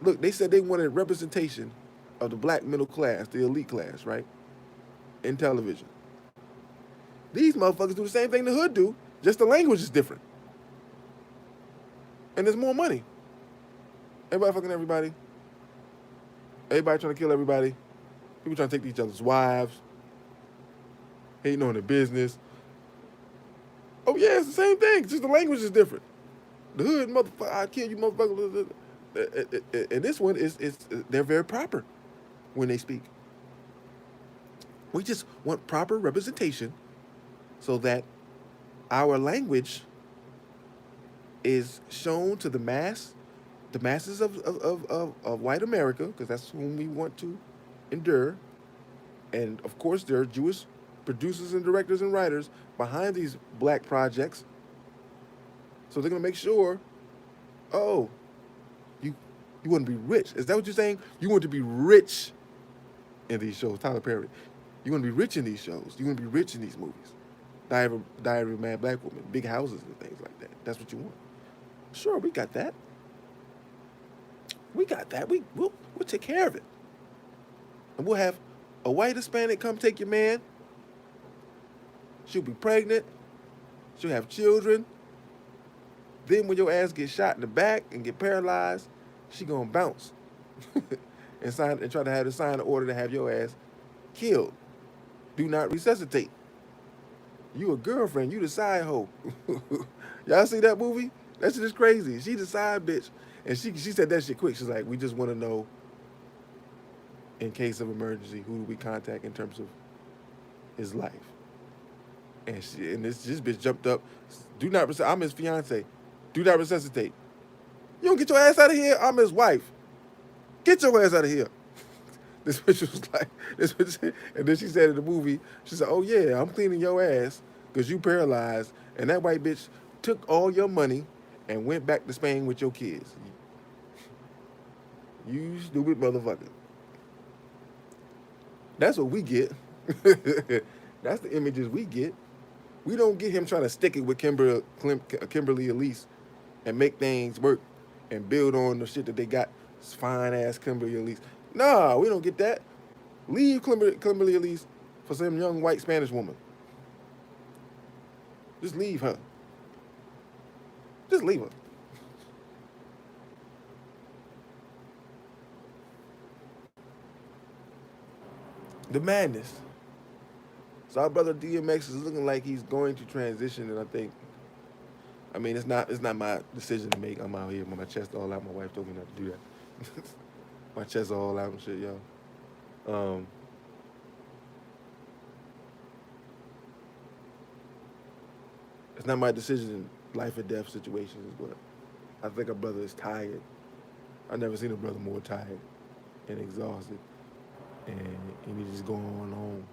Look, they said they wanted representation of the black middle class, the elite class, right? In television. These motherfuckers do the same thing the hood do, just the language is different. And there's more money. Everybody fucking everybody. Everybody trying to kill everybody. People trying to take each other's wives. Hating on their business. Oh yeah, it's the same thing, just the language is different. The hood, motherfucker, I kill you, motherfucker. And this one is they're very proper when they speak. We just want proper representation so that our language is shown to the masses of white America, because that's whom we want to endure. And of course, there are Jewish producers and directors and writers behind these black projects. So they're gonna make sure, oh, you want to be rich. Is that what you're saying? You want to be rich in these shows, Tyler Perry. You want to be rich in these shows. You want to be rich in these movies. Diary of a Mad Black Woman, big houses and things like that. That's what you want. Sure, we got that. We got that. We'll take care of it. And we'll have a white Hispanic come take your man. She'll be pregnant. She'll have children. Then when your ass gets shot in the back and get paralyzed, she gonna bounce and try to have to sign an order to have your ass killed. Do not resuscitate. You a girlfriend, you the side hoe. Y'all see that movie? That shit is crazy. She the side bitch. And she said that shit quick. She's like, we just want to know, in case of emergency, who do we contact in terms of his life? And this bitch jumped up. Do not resuscitate. I'm his fiance. Do not resuscitate. You don't get your ass out of here. I'm his wife. Get your ass out of here. This bitch was like, and then she said in the movie, she said, oh yeah, I'm cleaning your ass because you paralyzed, and that white bitch took all your money and went back to Spain with your kids. You stupid motherfucker. That's what we get. That's the images we get. We don't get him trying to stick it with Kimberly Elise and make things work and build on the shit that they got. Fine ass Kimberly Elise. Nah, we don't get that. Leave Kimberly Elise for some young white Spanish woman. Just leave her. Just leave her. The madness. So our brother DMX is looking like he's going to transition, and I mean, it's not my decision to make. I'm out here with my chest all out. My wife told me not to do that. My chest all out and shit, yo. Um, it's not my decision in life or death situations, but I think our brother is tired. I never seen a brother more tired and exhausted, and he's just going on home.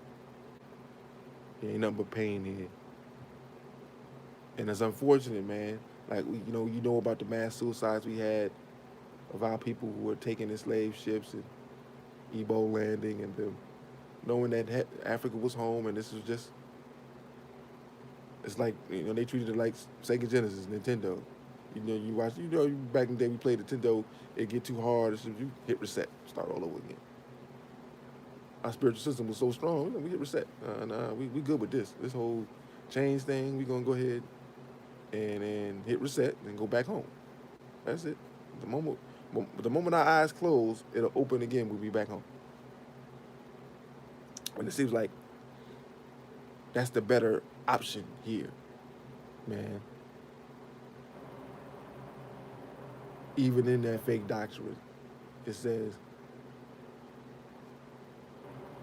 There ain't nothing but pain here, and it's unfortunate, man. Like you know about the mass suicides we had of our people who were taken in slave ships and Ebo landing, and them knowing that Africa was home, and this was just, it's like, they treated it like Sega Genesis, Nintendo. You watch, back in the day we played Nintendo, it get too hard, so you hit reset, start all over again. Our spiritual system was so strong, we hit reset. Nah, we good with this whole change thing. We gonna go ahead and hit reset and go back home. That's it. The moment our eyes close, it'll open again. We'll be back home. And it seems like that's the better option here, man. Even in that fake doctrine, it says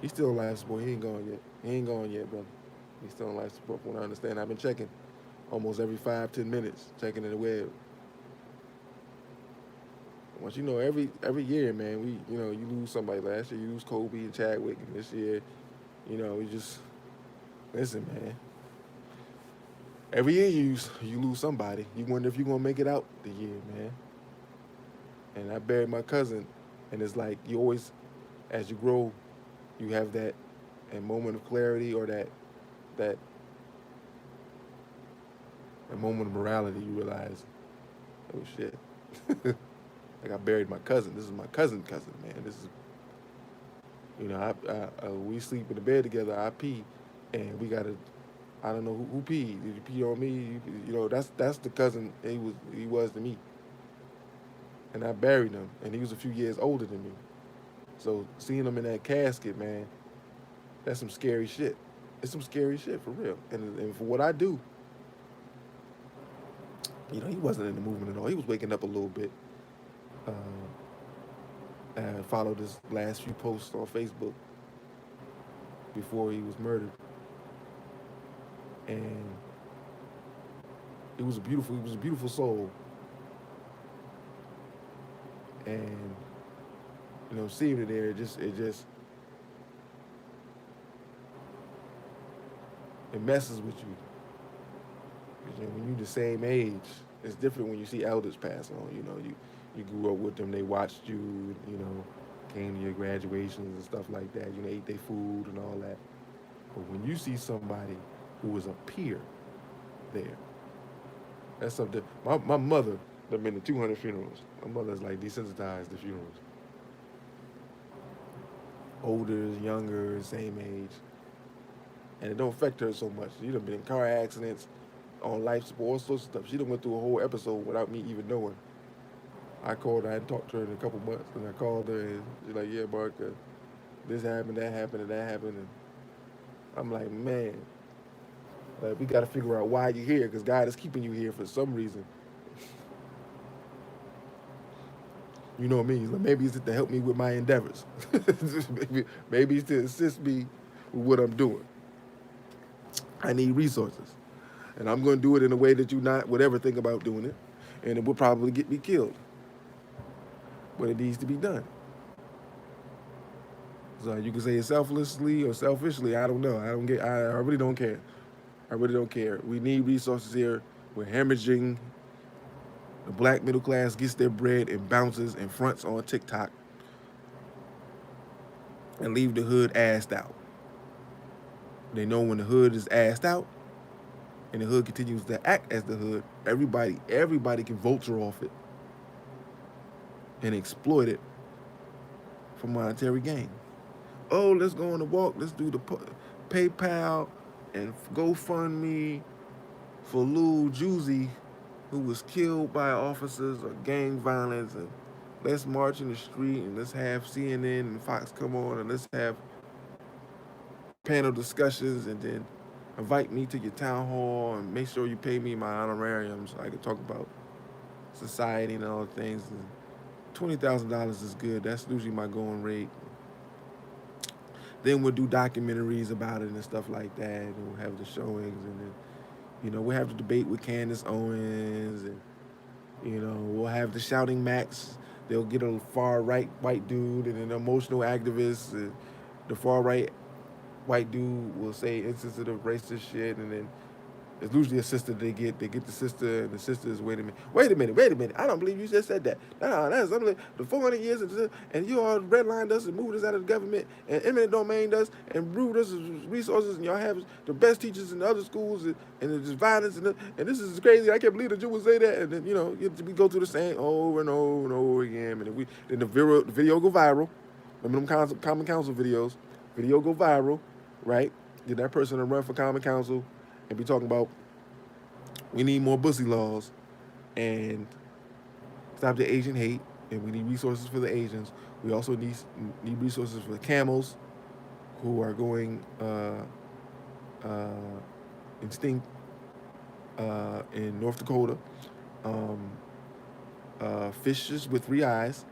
he's still on life support. He ain't gone yet. He ain't gone yet, brother. He's still on life support. From what I understand, I've been checking almost every 5-10 minutes, checking in the web. Once every year, man, you lose somebody. Last year you lose Kobe and Chadwick, and this year, you just listen, man. Every year you lose somebody. You wonder if you're gonna make it out the year, man. And I buried my cousin, and it's like you always, as you grow, you have that moment of clarity, or that a moment of morality. You realize, oh shit. Like I buried my cousin. This is my cousin, man. This is, we sleep in the bed together. I pee, and we gotta. I don't know who peed. Did you pee on me? That's the cousin he was to me. And I buried him, and he was a few years older than me. So seeing him in that casket, man, that's some scary shit. It's some scary shit for real. And for what I do, he wasn't in the movement at all. He was waking up a little bit. I followed his last few posts on Facebook before he was murdered, and he was a beautiful soul, and seeing it there, it messes with you. When you're the same age, it's different when you see elders pass on. You grew up with them, they watched you, came to your graduations and stuff like that. Ate their food and all that. But when you see somebody who was a peer there, that's something. My mother, I've been to 200 funerals. My mother's like desensitized to funerals. Older, younger, same age. And it don't affect her so much. She done been in car accidents, on life support, all sorts of stuff. She done went through a whole episode without me even knowing. I called her, I hadn't talked to her in a couple months, and I called her, and she's like, yeah, Mark, this happened, that happened, and that happened. And I'm like, man, we got to figure out why you're here, because God is keeping you here for some reason. You know what I mean? Like, maybe it's to help me with my endeavors. maybe it's to assist me with what I'm doing. I need resources. And I'm going to do it in a way that you not would ever think about doing it. And it will probably get me killed. But it needs to be done. So you can say it selflessly or selfishly. I don't know. I really don't care. I really don't care. We need resources here. We're hemorrhaging. The black middle class gets their bread and bounces and fronts on TikTok and leave the hood assed out. They know when the hood is assed out and the hood continues to act as the hood, everybody can vulture off it and exploit it for monetary gain. Oh, let's go on a walk. Let's do the PayPal and GoFundMe for Lil Juicy, who was killed by officers or gang violence, and let's march in the street and let's have CNN and Fox come on and let's have panel discussions, and then invite me to your town hall and make sure you pay me my honorarium so I can talk about society and all the things. And $20,000 is good. That's usually my going rate. Then we'll do documentaries about it and stuff like that. And we'll have the showings, and then we'll have the debate with Candace Owens, and we'll have the shouting Max. They'll get a far right white dude and an emotional activist. And the far right white dude will say insensitive racist shit, and then it's usually a sister they get. They get the sister, and the sister is, wait a minute. I don't believe you just said that. No, that's the 400 years, and you all redlined us and moved us out of the government and eminent domained us and brewed us as resources, and y'all have the best teachers in the other schools, and there's violence, and this is crazy. I can't believe that you would say that. And then we go through the same over and over and over again, and then the video go viral. Remember them Common Council videos? Video go viral, right? Then that person to run for Common Council and be talking about we need more bussy laws and stop the Asian hate, and we need resources for the Asians. We also need resources for the camels who are going extinct in North Dakota. Fishes with 3 eyes.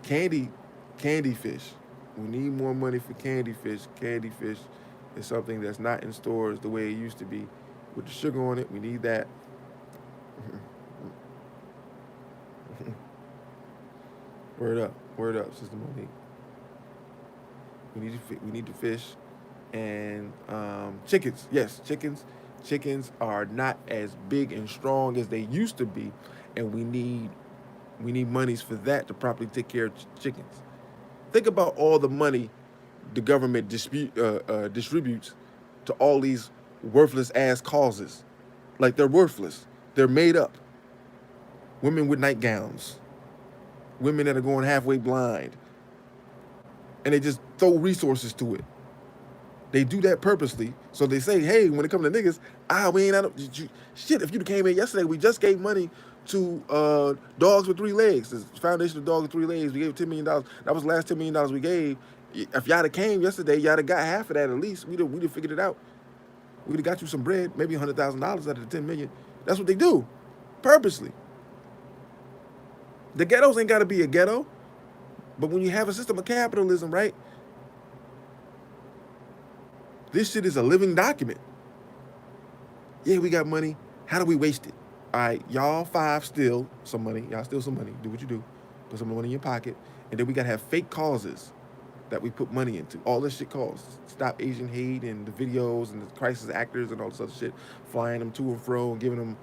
Candy fish. We need more money for candy fish. Candy fish is something that's not in stores the way it used to be. With the sugar on it, we need that. Word up, Sister Monique. We need the fish and chickens. Yes, chickens. Chickens are not as big and strong as they used to be, and we need monies for that to properly take care of chickens. Think about all the money the government distributes to all these worthless ass causes. Like, they're worthless. They're made up. Women with nightgowns. Women that are going halfway blind. And they just throw resources to it. They do that purposely. So they say, hey, when it comes to niggas, we ain't out of shit. If you came in yesterday, we just gave money to Dogs with 3 Legs. The Foundation of Dogs with 3 Legs. We gave $10 million. That was the last $10 million we gave. If y'all came yesterday, y'all got half of that at least. We'd have figured it out. We'd have got you some bread, maybe $100,000 out of the $10 million. That's what they do, purposely. The ghettos ain't got to be a ghetto, but when you have a system of capitalism, right? This shit is a living document. Yeah, we got money. How do we waste it? All right, y'all 5 steal some money. Y'all steal some money. Do what you do. Put some money in your pocket. And then we got to have fake causes that we put money into. All this shit costs. Stop Asian hate and the videos and the crisis actors and all this other shit. Flying them to and fro and giving them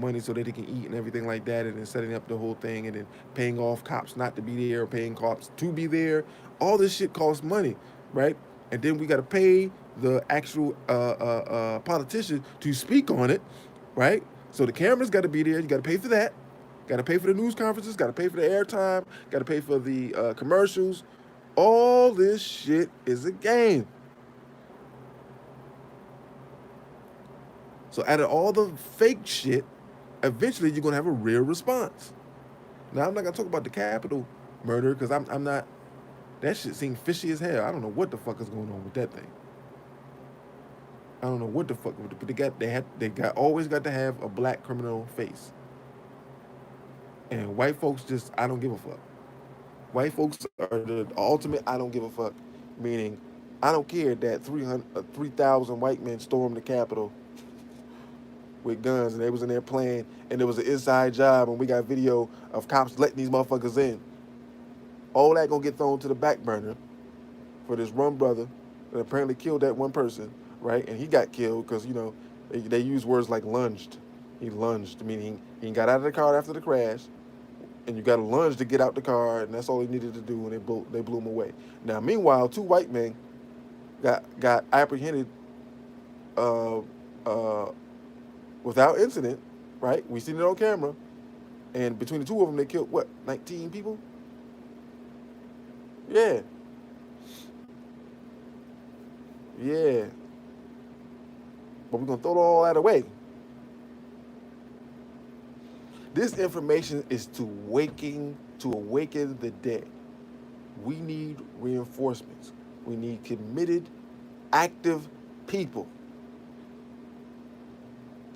money so that they can eat and everything like that, and then setting up the whole thing, and then paying off cops not to be there or paying cops to be there. All this shit costs money, right? And then we got to pay the actual politician to speak on it, right? So the cameras got to be there. You got to pay for that. Got to pay for the news conferences. Got to pay for the airtime. Got to pay for the commercials. All this shit is a game. So out of all the fake shit, eventually you're going to have a real response. Now, I'm not going to talk about the Capitol murder because I'm not... That shit seemed fishy as hell. I don't know what the fuck is going on with that thing. I don't know what the fuck... But they always got to have a black criminal face. And white folks just... I don't give a fuck. White folks are the ultimate I don't give a fuck. Meaning, I don't care that 3,000 white men stormed the Capitol with guns, and they was in there playing, and there was an inside job, and we got video of cops letting these motherfuckers in. All that gonna get thrown to the back burner for this one brother that apparently killed that one person, right? And he got killed because, they use words like lunged. He lunged, meaning he got out of the car after the crash, and you got to lunge to get out the car, and that's all he needed to do, and they blew him away. Now, meanwhile, 2 white men got apprehended without incident, right? We seen it on camera, and between the 2 of them, they killed, 19 people? Yeah. Yeah. But we're going to throw all that away. This information is to awaken the dead. We need reinforcements. We need committed, active people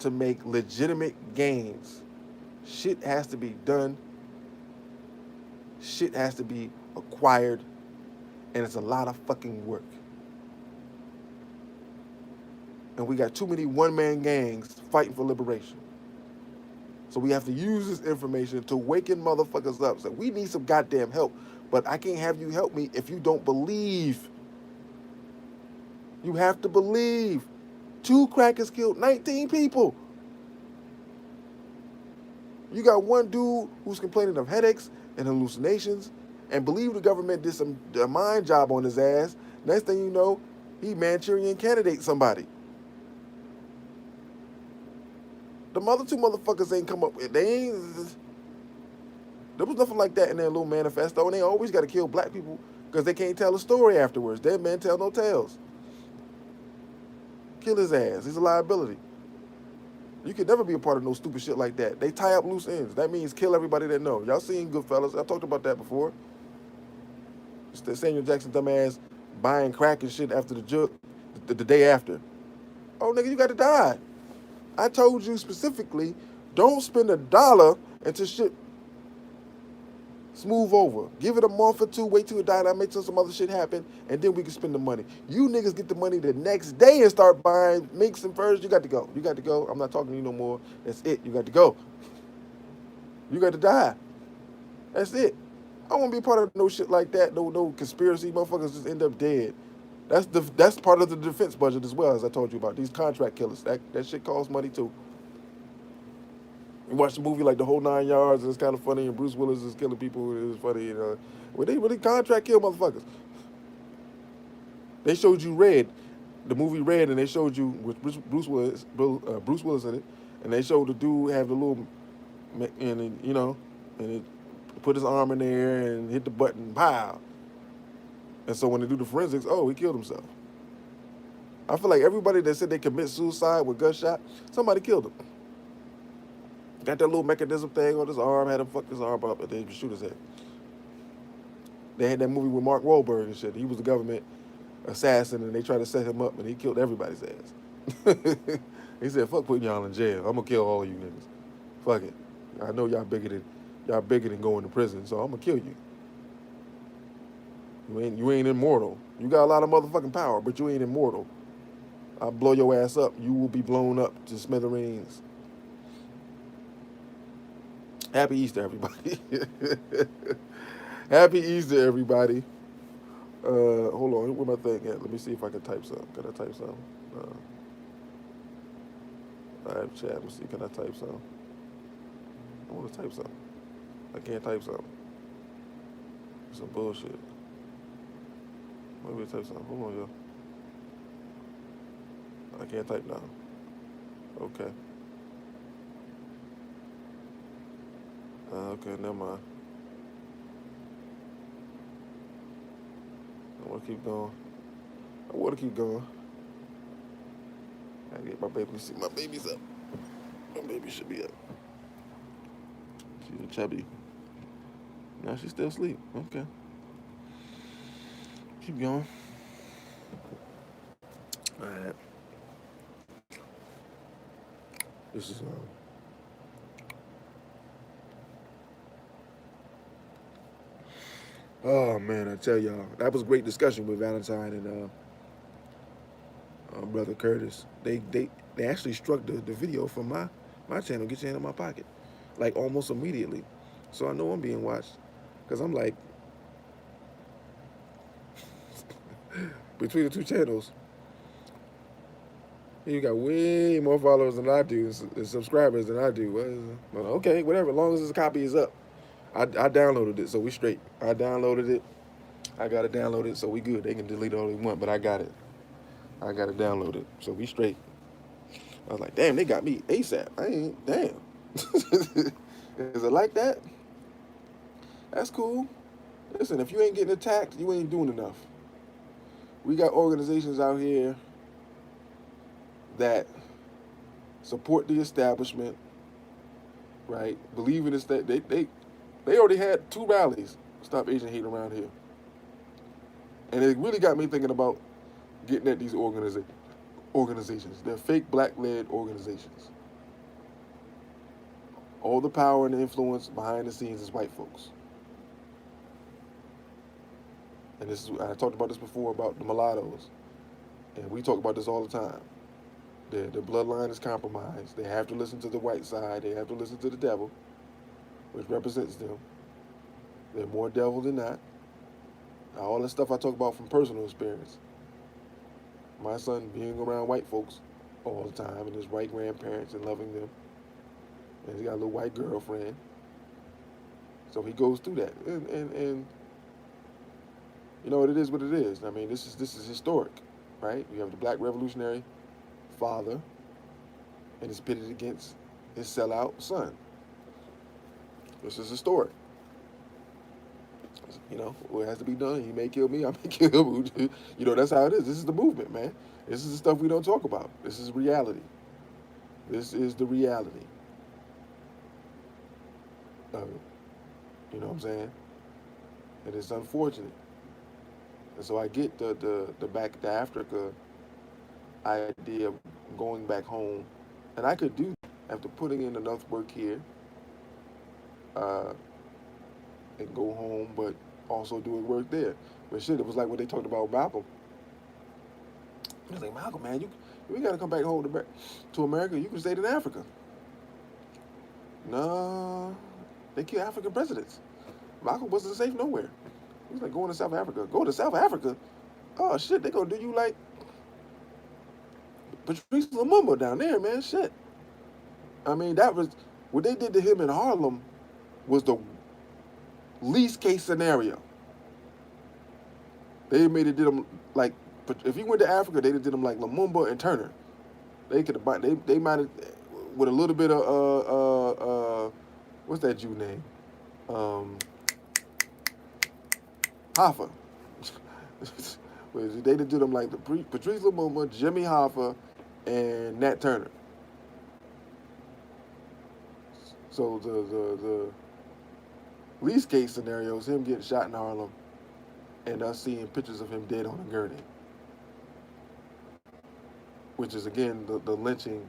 to make legitimate gains. Shit has to be done. Shit has to be acquired. And it's a lot of fucking work. And we got too many one-man gangs fighting for liberation. So we have to use this information to waken motherfuckers up. So we need some goddamn help. But I can't have you help me if you don't believe. You have to believe. 2 crackers killed 19 people. You got one dude who's complaining of headaches and hallucinations and believe the government did a mind job on his ass. Next thing you know, he Manchurian candidate somebody. The other 2 motherfuckers ain't come up with, there was nothing like that in their little manifesto, and they always got to kill black people because they can't tell a story afterwards. Dead men tell no tales. Kill his ass. He's a liability. You can never be a part of no stupid shit like that. They tie up loose ends. That means kill everybody that know. Y'all seen Goodfellas. I talked about that before. It's the Samuel Jackson dumbass buying crack and shit after the day after. Oh, nigga, you got to die. I told you specifically, don't spend $1 until shit smooth over. Give it a month or 2, wait till it die, I make sure some other shit happen, and then we can spend the money. You niggas get the money the next day and start buying minks and furs. You got to go. You got to go. I'm not talking to you no more. That's it. You got to go. You got to die. That's it. I don't want to be a part of no shit like that. No conspiracy. Motherfuckers just end up dead. That's part of the defense budget as well, as I told you about. These contract killers. That shit costs money too. You watch the movie like The Whole 9 Yards, and it's kind of funny, and Bruce Willis is killing people, it's funny, Well, they really contract kill motherfuckers. They showed you Red, the movie Red, and they showed you with Bruce Willis in it, and they showed the dude have the little, and it put his arm in there and hit the button, pow. And so when they do the forensics, oh, he killed himself. I feel like everybody that said they commit suicide with gunshot, somebody killed him. Got that little mechanism thing on his arm, had him fuck his arm up, and then shoot his head. They had that movie with Mark Wahlberg and shit. He was the government assassin, and they tried to set him up, and he killed everybody's ass. He said, "Fuck putting y'all in jail. I'm gonna kill all of you niggas. Fuck it. I know y'all bigger than going to prison, so I'm gonna kill you. You ain't immortal. You got a lot of motherfucking power, but you ain't immortal. I'll blow your ass up. You will be blown up to smithereens." Happy Easter, everybody. Happy Easter, everybody. Hold on, where my thing at? Let me see if I can type something. Can I type something? I have chat. Let me see. Can I type something? I want to type something. I can't type something. Some bullshit. Maybe type something. Hold on, yo. I can't type now. Okay. Okay, never mind. I want to keep going. I gotta get my baby. See, my baby's up. My baby should be up. She's chubby. Now she's still asleep. Okay. Keep going. All right. This is oh man, I tell y'all, that was a great discussion with Valentine and brother Curtis. They actually struck the video from my channel, Get Your Hand in My Pocket, like almost immediately. So I know I'm being watched, because I'm like, between the 2 channels, you got way more followers than I do and subscribers than I do. Well, okay, whatever, as long as this copy is up. I downloaded it, so we straight. I downloaded it. I got it downloaded, so we good. They can delete all they want, but I got it. I got it downloaded, so we straight. I was like, damn, they got me ASAP. I ain't, damn. Is it like that? That's cool. Listen, if you ain't getting attacked, you ain't doing enough. We got organizations out here that support the establishment, right? Believe in this, that they already had 2 rallies. Stop Asian hate around here. And it really got me thinking about getting at these organizations. They're fake black-led organizations. All the power and the influence behind the scenes is white folks. And this is, I talked about this before about the mulattoes, and we talk about this all the time. Their bloodline is compromised. They have to listen to the white side. They have to listen to the devil, which represents them. They're more devil than not. Now, all this stuff I talk about from personal experience. My son being around white folks all the time, and his white grandparents and loving them, and he got a little white girlfriend. So he goes through that, and you know, it is what it is. I mean, this is historic, right? You have the black revolutionary father, and it's pitted against his sellout son. This is historic. You know, what has to be done. He may kill me, I may kill him. You know, that's how it is. This is the movement, man. This is the stuff we don't talk about. This is reality. This is the reality of it. You know what I'm saying? And it's unfortunate. And so I get the back to Africa idea of going back home. And I could do that after putting in enough work here uh, and go home, but also doing work there. But shit, it was like what they talked about Malcolm. I was like, Malcolm, man, you got to come back home to America. You can stay in Africa. No, they kill African presidents. Malcolm wasn't safe nowhere. He was like, going to South Africa. Go to South Africa? Oh, shit, they going to do you like Patrice Lumumba down there, man. Shit. I mean, that was, what they did to him in Harlem was the least case scenario. They made it did him like, if he went to Africa, they did him like Lumumba and Turner. They could have, they might have, with a little bit of, what's that Jew name? Hoffa. They did them like the Patrice Lumumba, Jimmy Hoffa, and Nat Turner. So the least case scenario is him getting shot in Harlem and us seeing pictures of him dead on a gurney, which is again the lynching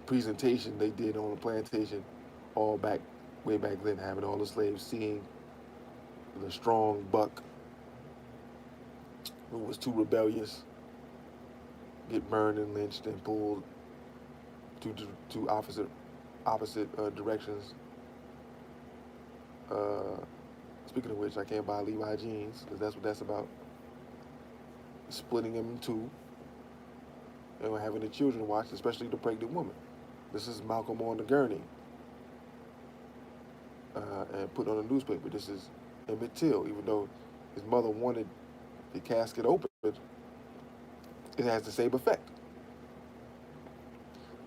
presentation they did on the plantation way back then, having all the slaves seeing the strong buck who was too rebellious get burned and lynched and pulled two opposite directions. Speaking of which, I can't buy Levi jeans because that's what that's about. Splitting them in two and having the children watch, especially the pregnant woman. This is Malcolm on the gurney and put on a newspaper. This is Emmett Till, even though his mother wanted the casket open, it has the same effect.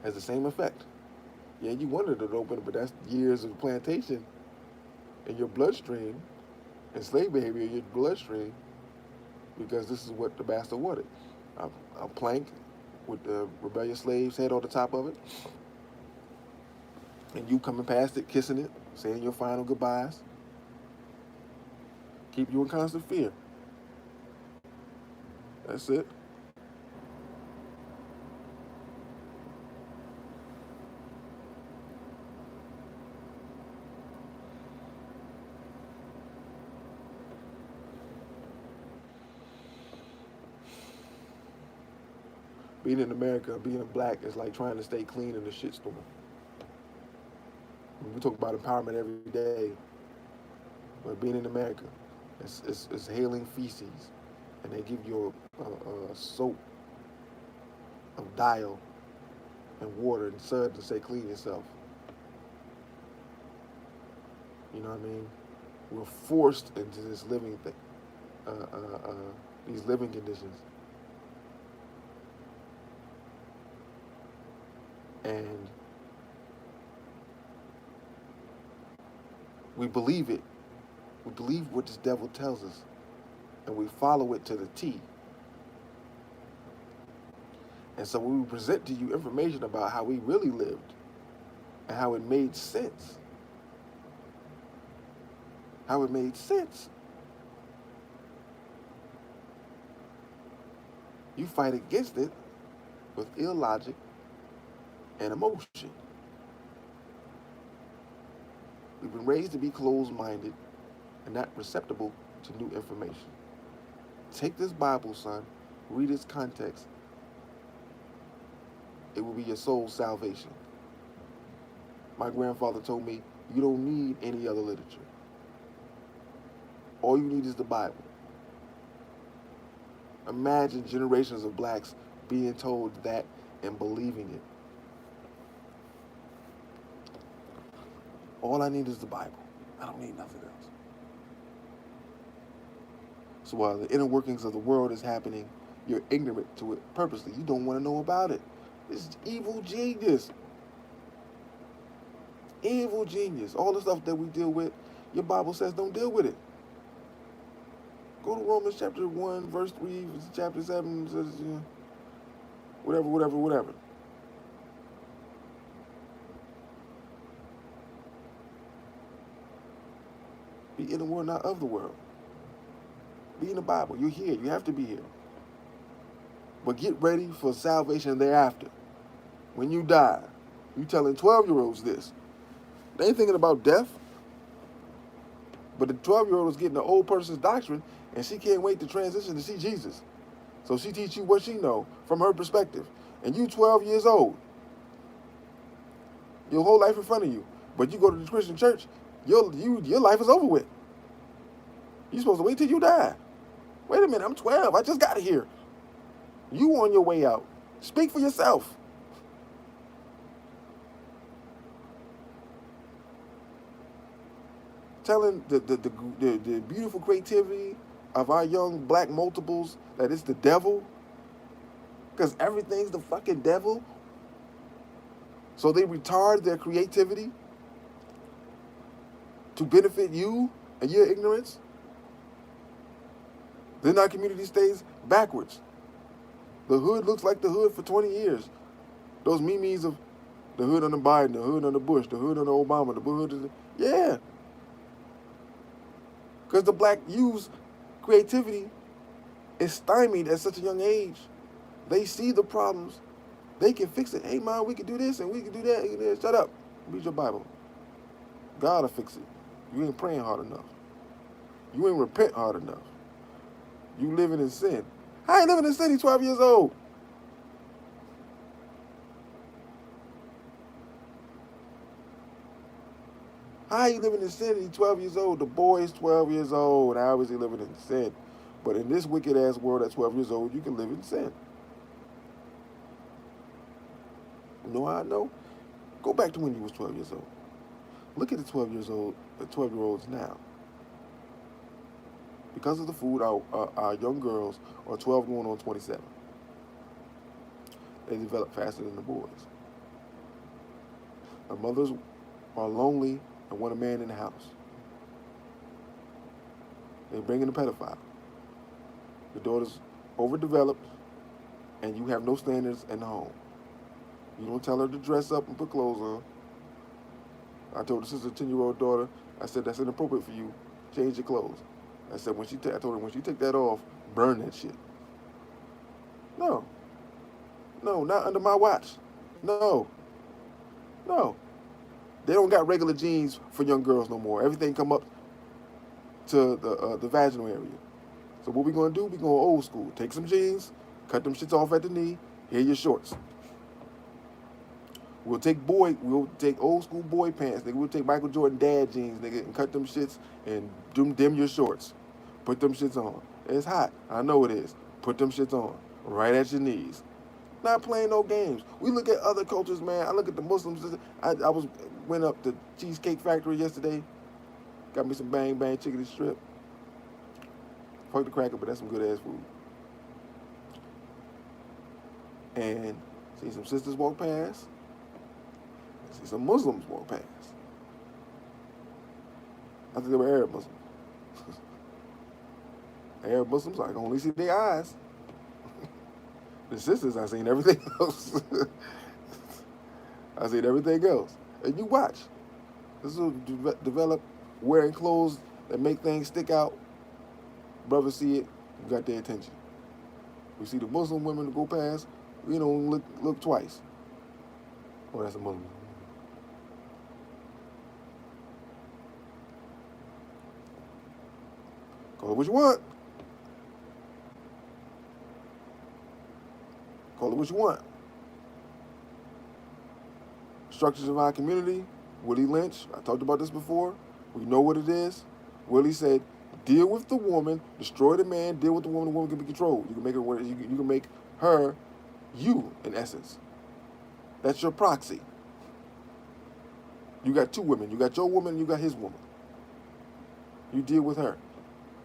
Has the same effect. Yeah, you wanted it open, but that's years of plantation in your bloodstream and slave behavior in your bloodstream, because this is what the master wanted. A plank with the rebellious slave's head on the top of it, and you coming past it, kissing it, saying your final goodbyes. Keep you in constant fear. That's it. Being in America, being a black is like trying to stay clean in a shitstorm. We talk about empowerment every day, but being in America, it's hailing feces, and they give you a soap of dial and water and sun to say clean yourself. You know what I mean? We're forced into this living thing, these living conditions. And we believe it. We believe what this devil tells us, and we follow it to the T. And so when we present to you information about how we really lived and how it made sense, how it made sense. You fight against it with illogic and emotion. We've been raised to be closed-minded and not receptible to new information. Take this Bible, son, read its context. It will be your soul's salvation. My grandfather told me, you don't need any other literature. All you need is the Bible. Imagine generations of blacks being told that and believing it. All I need is the Bible. I don't need nothing else. So while the inner workings of the world is happening, you're ignorant to it purposely. You don't want to know about it. It's evil genius. Evil genius. All the stuff that we deal with, your Bible says don't deal with it. Go to Romans chapter 1, verse 3, chapter 7, says, whatever. Be in the world, not of the world. Be in the Bible. You're here. You have to be here. But get ready for salvation thereafter. When you die, you telling 12-year-olds this. They ain't thinking about death. But the 12-year-old is getting the old person's doctrine, and she can't wait to transition to see Jesus. So she teach you what she know from her perspective. And you 12 years old. Your whole life in front of you. But you go to the Christian church, your life is over with. You're supposed to wait till you die. Wait a minute, I'm 12. I just got here. You on your way out. Speak for yourself. Telling the beautiful creativity of our young black multiples that it's the devil. Because everything's the fucking devil. So they retard their creativity to benefit you and your ignorance. Then our community stays backwards. The hood looks like the hood for 20 years. Those memes of the hood under Biden, the hood under Bush, the hood under Obama, the hood under... Yeah. Because the black youth's creativity is stymied at such a young age. They see the problems. They can fix it. Hey, man, we can do this and we can do that. Shut up. Read your Bible. God will fix it. You ain't praying hard enough. You ain't repent hard enough. You living in sin. I ain't living in sin. He's 12 years old. How you living in sin? He's 12 years old. The boy is 12 years old. How is he living in sin? But in this wicked ass world at 12 years old, you can live in sin. You know how I know? Go back to when you was 12 years old. Look at the 12-year-olds now. Because of the food, our young girls are 12 going on 27. They develop faster than the boys. Our mothers are lonely and want a man in the house. They bring in a pedophile. The daughter's overdeveloped, and you have no standards in the home. You don't tell her to dress up and put clothes on. I told the sister, 10-year-old daughter, I said, that's inappropriate for you. Change your clothes. I said, I told her, when she take that off, burn that shit. No, not under my watch. No. They don't got regular jeans for young girls no more. Everything come up to the vaginal area. So what we gonna do? We going old school. Take some jeans, cut them shits off at the knee. Here are your shorts. We'll take old school boy pants, nigga. We'll take Michael Jordan dad jeans, nigga, and cut them shits and dim your shorts. Put them shits on. It's hot. I know it is. Put them shits on. Right at your knees. Not playing no games. We look at other cultures, man. I look at the Muslims. I went up to Cheesecake Factory yesterday. Got me some bang bang chicken strip. Fuck the cracker, but that's some good ass food. And see some sisters walk past. See some Muslims walk past. I think they were Arab Muslims. Arab Muslims, I can only see their eyes. The sisters, I seen everything else. I seen everything else. And you watch. This will develop wearing clothes that make things stick out, brothers see it, you got their attention. We see the Muslim women go past, we don't look twice. Oh, that's a Muslim. Call it what you want. Call it what you want. Structures of our community, Willie Lynch, I talked about this before. We know what it is. Willie said, deal with the woman, destroy the man, deal with the woman can be controlled. You can make her, you can make her you, in essence. That's your proxy. You got two women. You got your woman, you got his woman. You deal with her.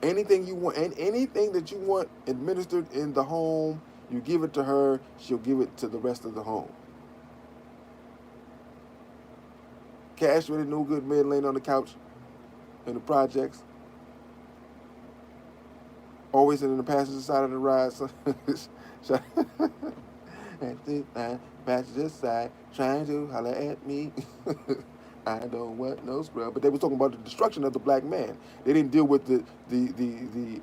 Anything you want, and anything that you want administered in the home, you give it to her, she'll give it to the rest of the home. Castrated, no good men laying on the couch in the projects. Always in the passenger side of the ride. So at the passenger side, trying to holler at me. I don't want no scrub. But they were talking about the destruction of the black man. They didn't deal with the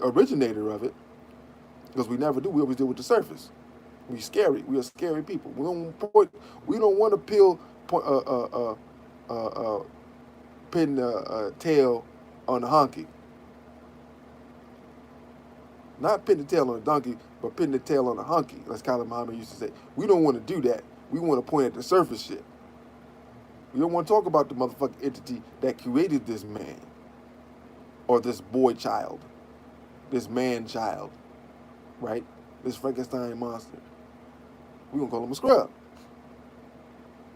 originator of it, because we never do. We always deal with the surface. We scary. We are scary people. We don't want to pin the tail on the honky. Not pin the tail on a donkey, but pin the tail on a honky, as Khalid Muhammad used to say. We don't want to do that. We want to point at the surface shit. We don't want to talk about the motherfucking entity that created this man, or this boy child, this man child, right? This Frankenstein monster. We're going to call him a scrub.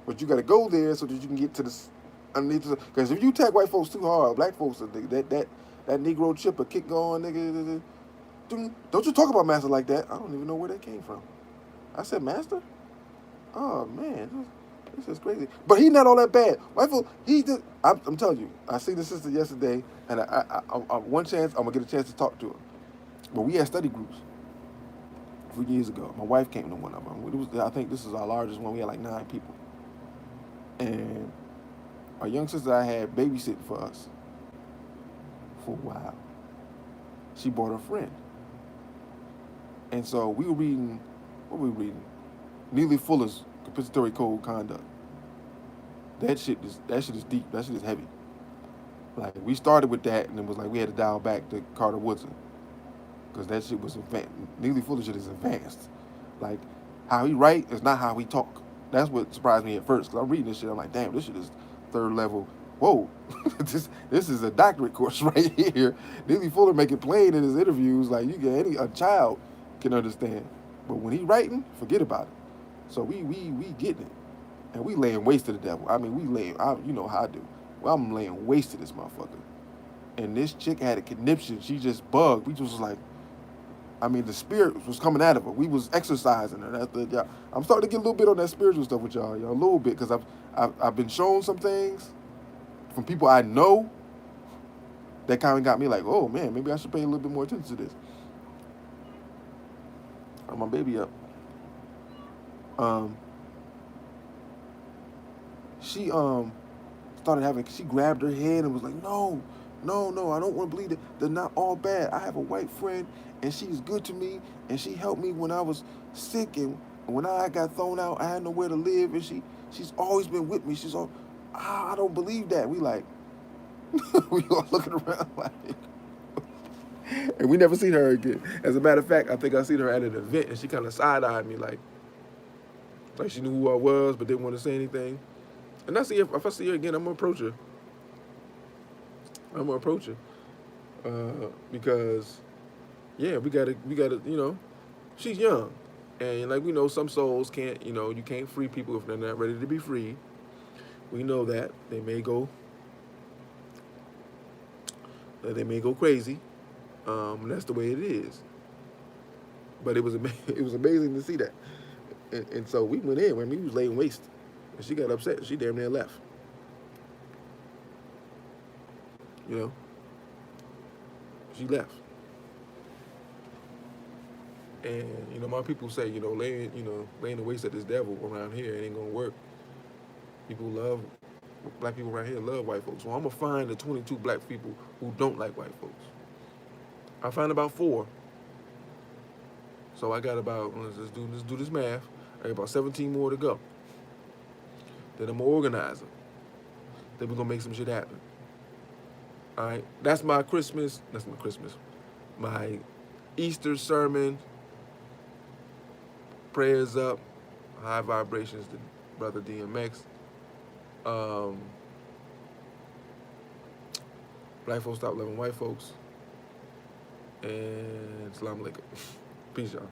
But you got to go there so that you can get to this underneath. Because if you attack white folks too hard, black folks, that Negro chip will kick on, nigga. Don't you talk about master like that. I don't even know where that came from. I said master? Oh, man. This is crazy. But he's not all that bad. White folks, I'm telling you, I seen the sister yesterday, and I one chance, I'm going to get a chance to talk to her. But we had study groups a few years ago. My wife came to one of them. I think this is our largest one. We had like 9 people. And a young sister I had babysitting for us for a while. She brought her friend. And so we were reading, what were we reading? Neely Fuller's Compensatory Code Conduct. That shit is deep. That shit is heavy. Like, we started with that, and it was like we had to dial back to Carter Woodson, because that shit was advanced. Neely Fuller shit is advanced. Like, how he write is not how he talk. That's what surprised me at first, because I'm reading this shit, I'm like, damn, this shit is 3rd level. Whoa, this is a doctorate course right here. Neely Fuller make it plain in his interviews, like a child can understand. But when he writing, forget about it. So we getting it, and we laying waste to the devil. I mean, you know how I do. Well, I'm laying waste to this motherfucker. And this chick had a conniption. She just bugged. We just was like, I mean, the spirit was coming out of her. We was exercising her. I'm starting to get a little bit on that spiritual stuff with y'all, a little bit, because I've been shown some things from people I know that kind of got me like, oh man, maybe I should pay a little bit more attention to this. My baby up. She she grabbed her head and was like, no, I don't want to believe that they're not all bad. I have a white friend, and she's good to me, and she helped me when I was sick, and when I got thrown out, I had nowhere to live, and she's always been with me. She's all, I don't believe that. We like, we all looking around like, and we never seen her again. As a matter of fact, I think I seen her at an event, and she kind of side-eyed me like she knew who I was, but didn't want to say anything. And if I see her again, I'm gonna approach her. Because, yeah, we gotta, she's young, and like we know, some souls can't, you can't free people if they're not ready to be free. We know that they may go crazy. That's the way it is. But it was amazing to see that, and so we went in when we was laying waste, and she got upset. She damn near left. She left. And my people say, laying the waste at this devil around here, it ain't gonna work. People love black people around here love white folks. So I'm gonna find the 22 black people who don't like white folks. I found about 4. So I got about, let's do this math. I got about 17 more to go. Then I'm gonna organize them. Then we're gonna make some shit happen. All right, that's my Christmas. That's my Christmas. My Easter sermon. Prayers up. High vibrations to brother DMX. Black folks stop loving white folks. And salam alaikum. Peace, y'all.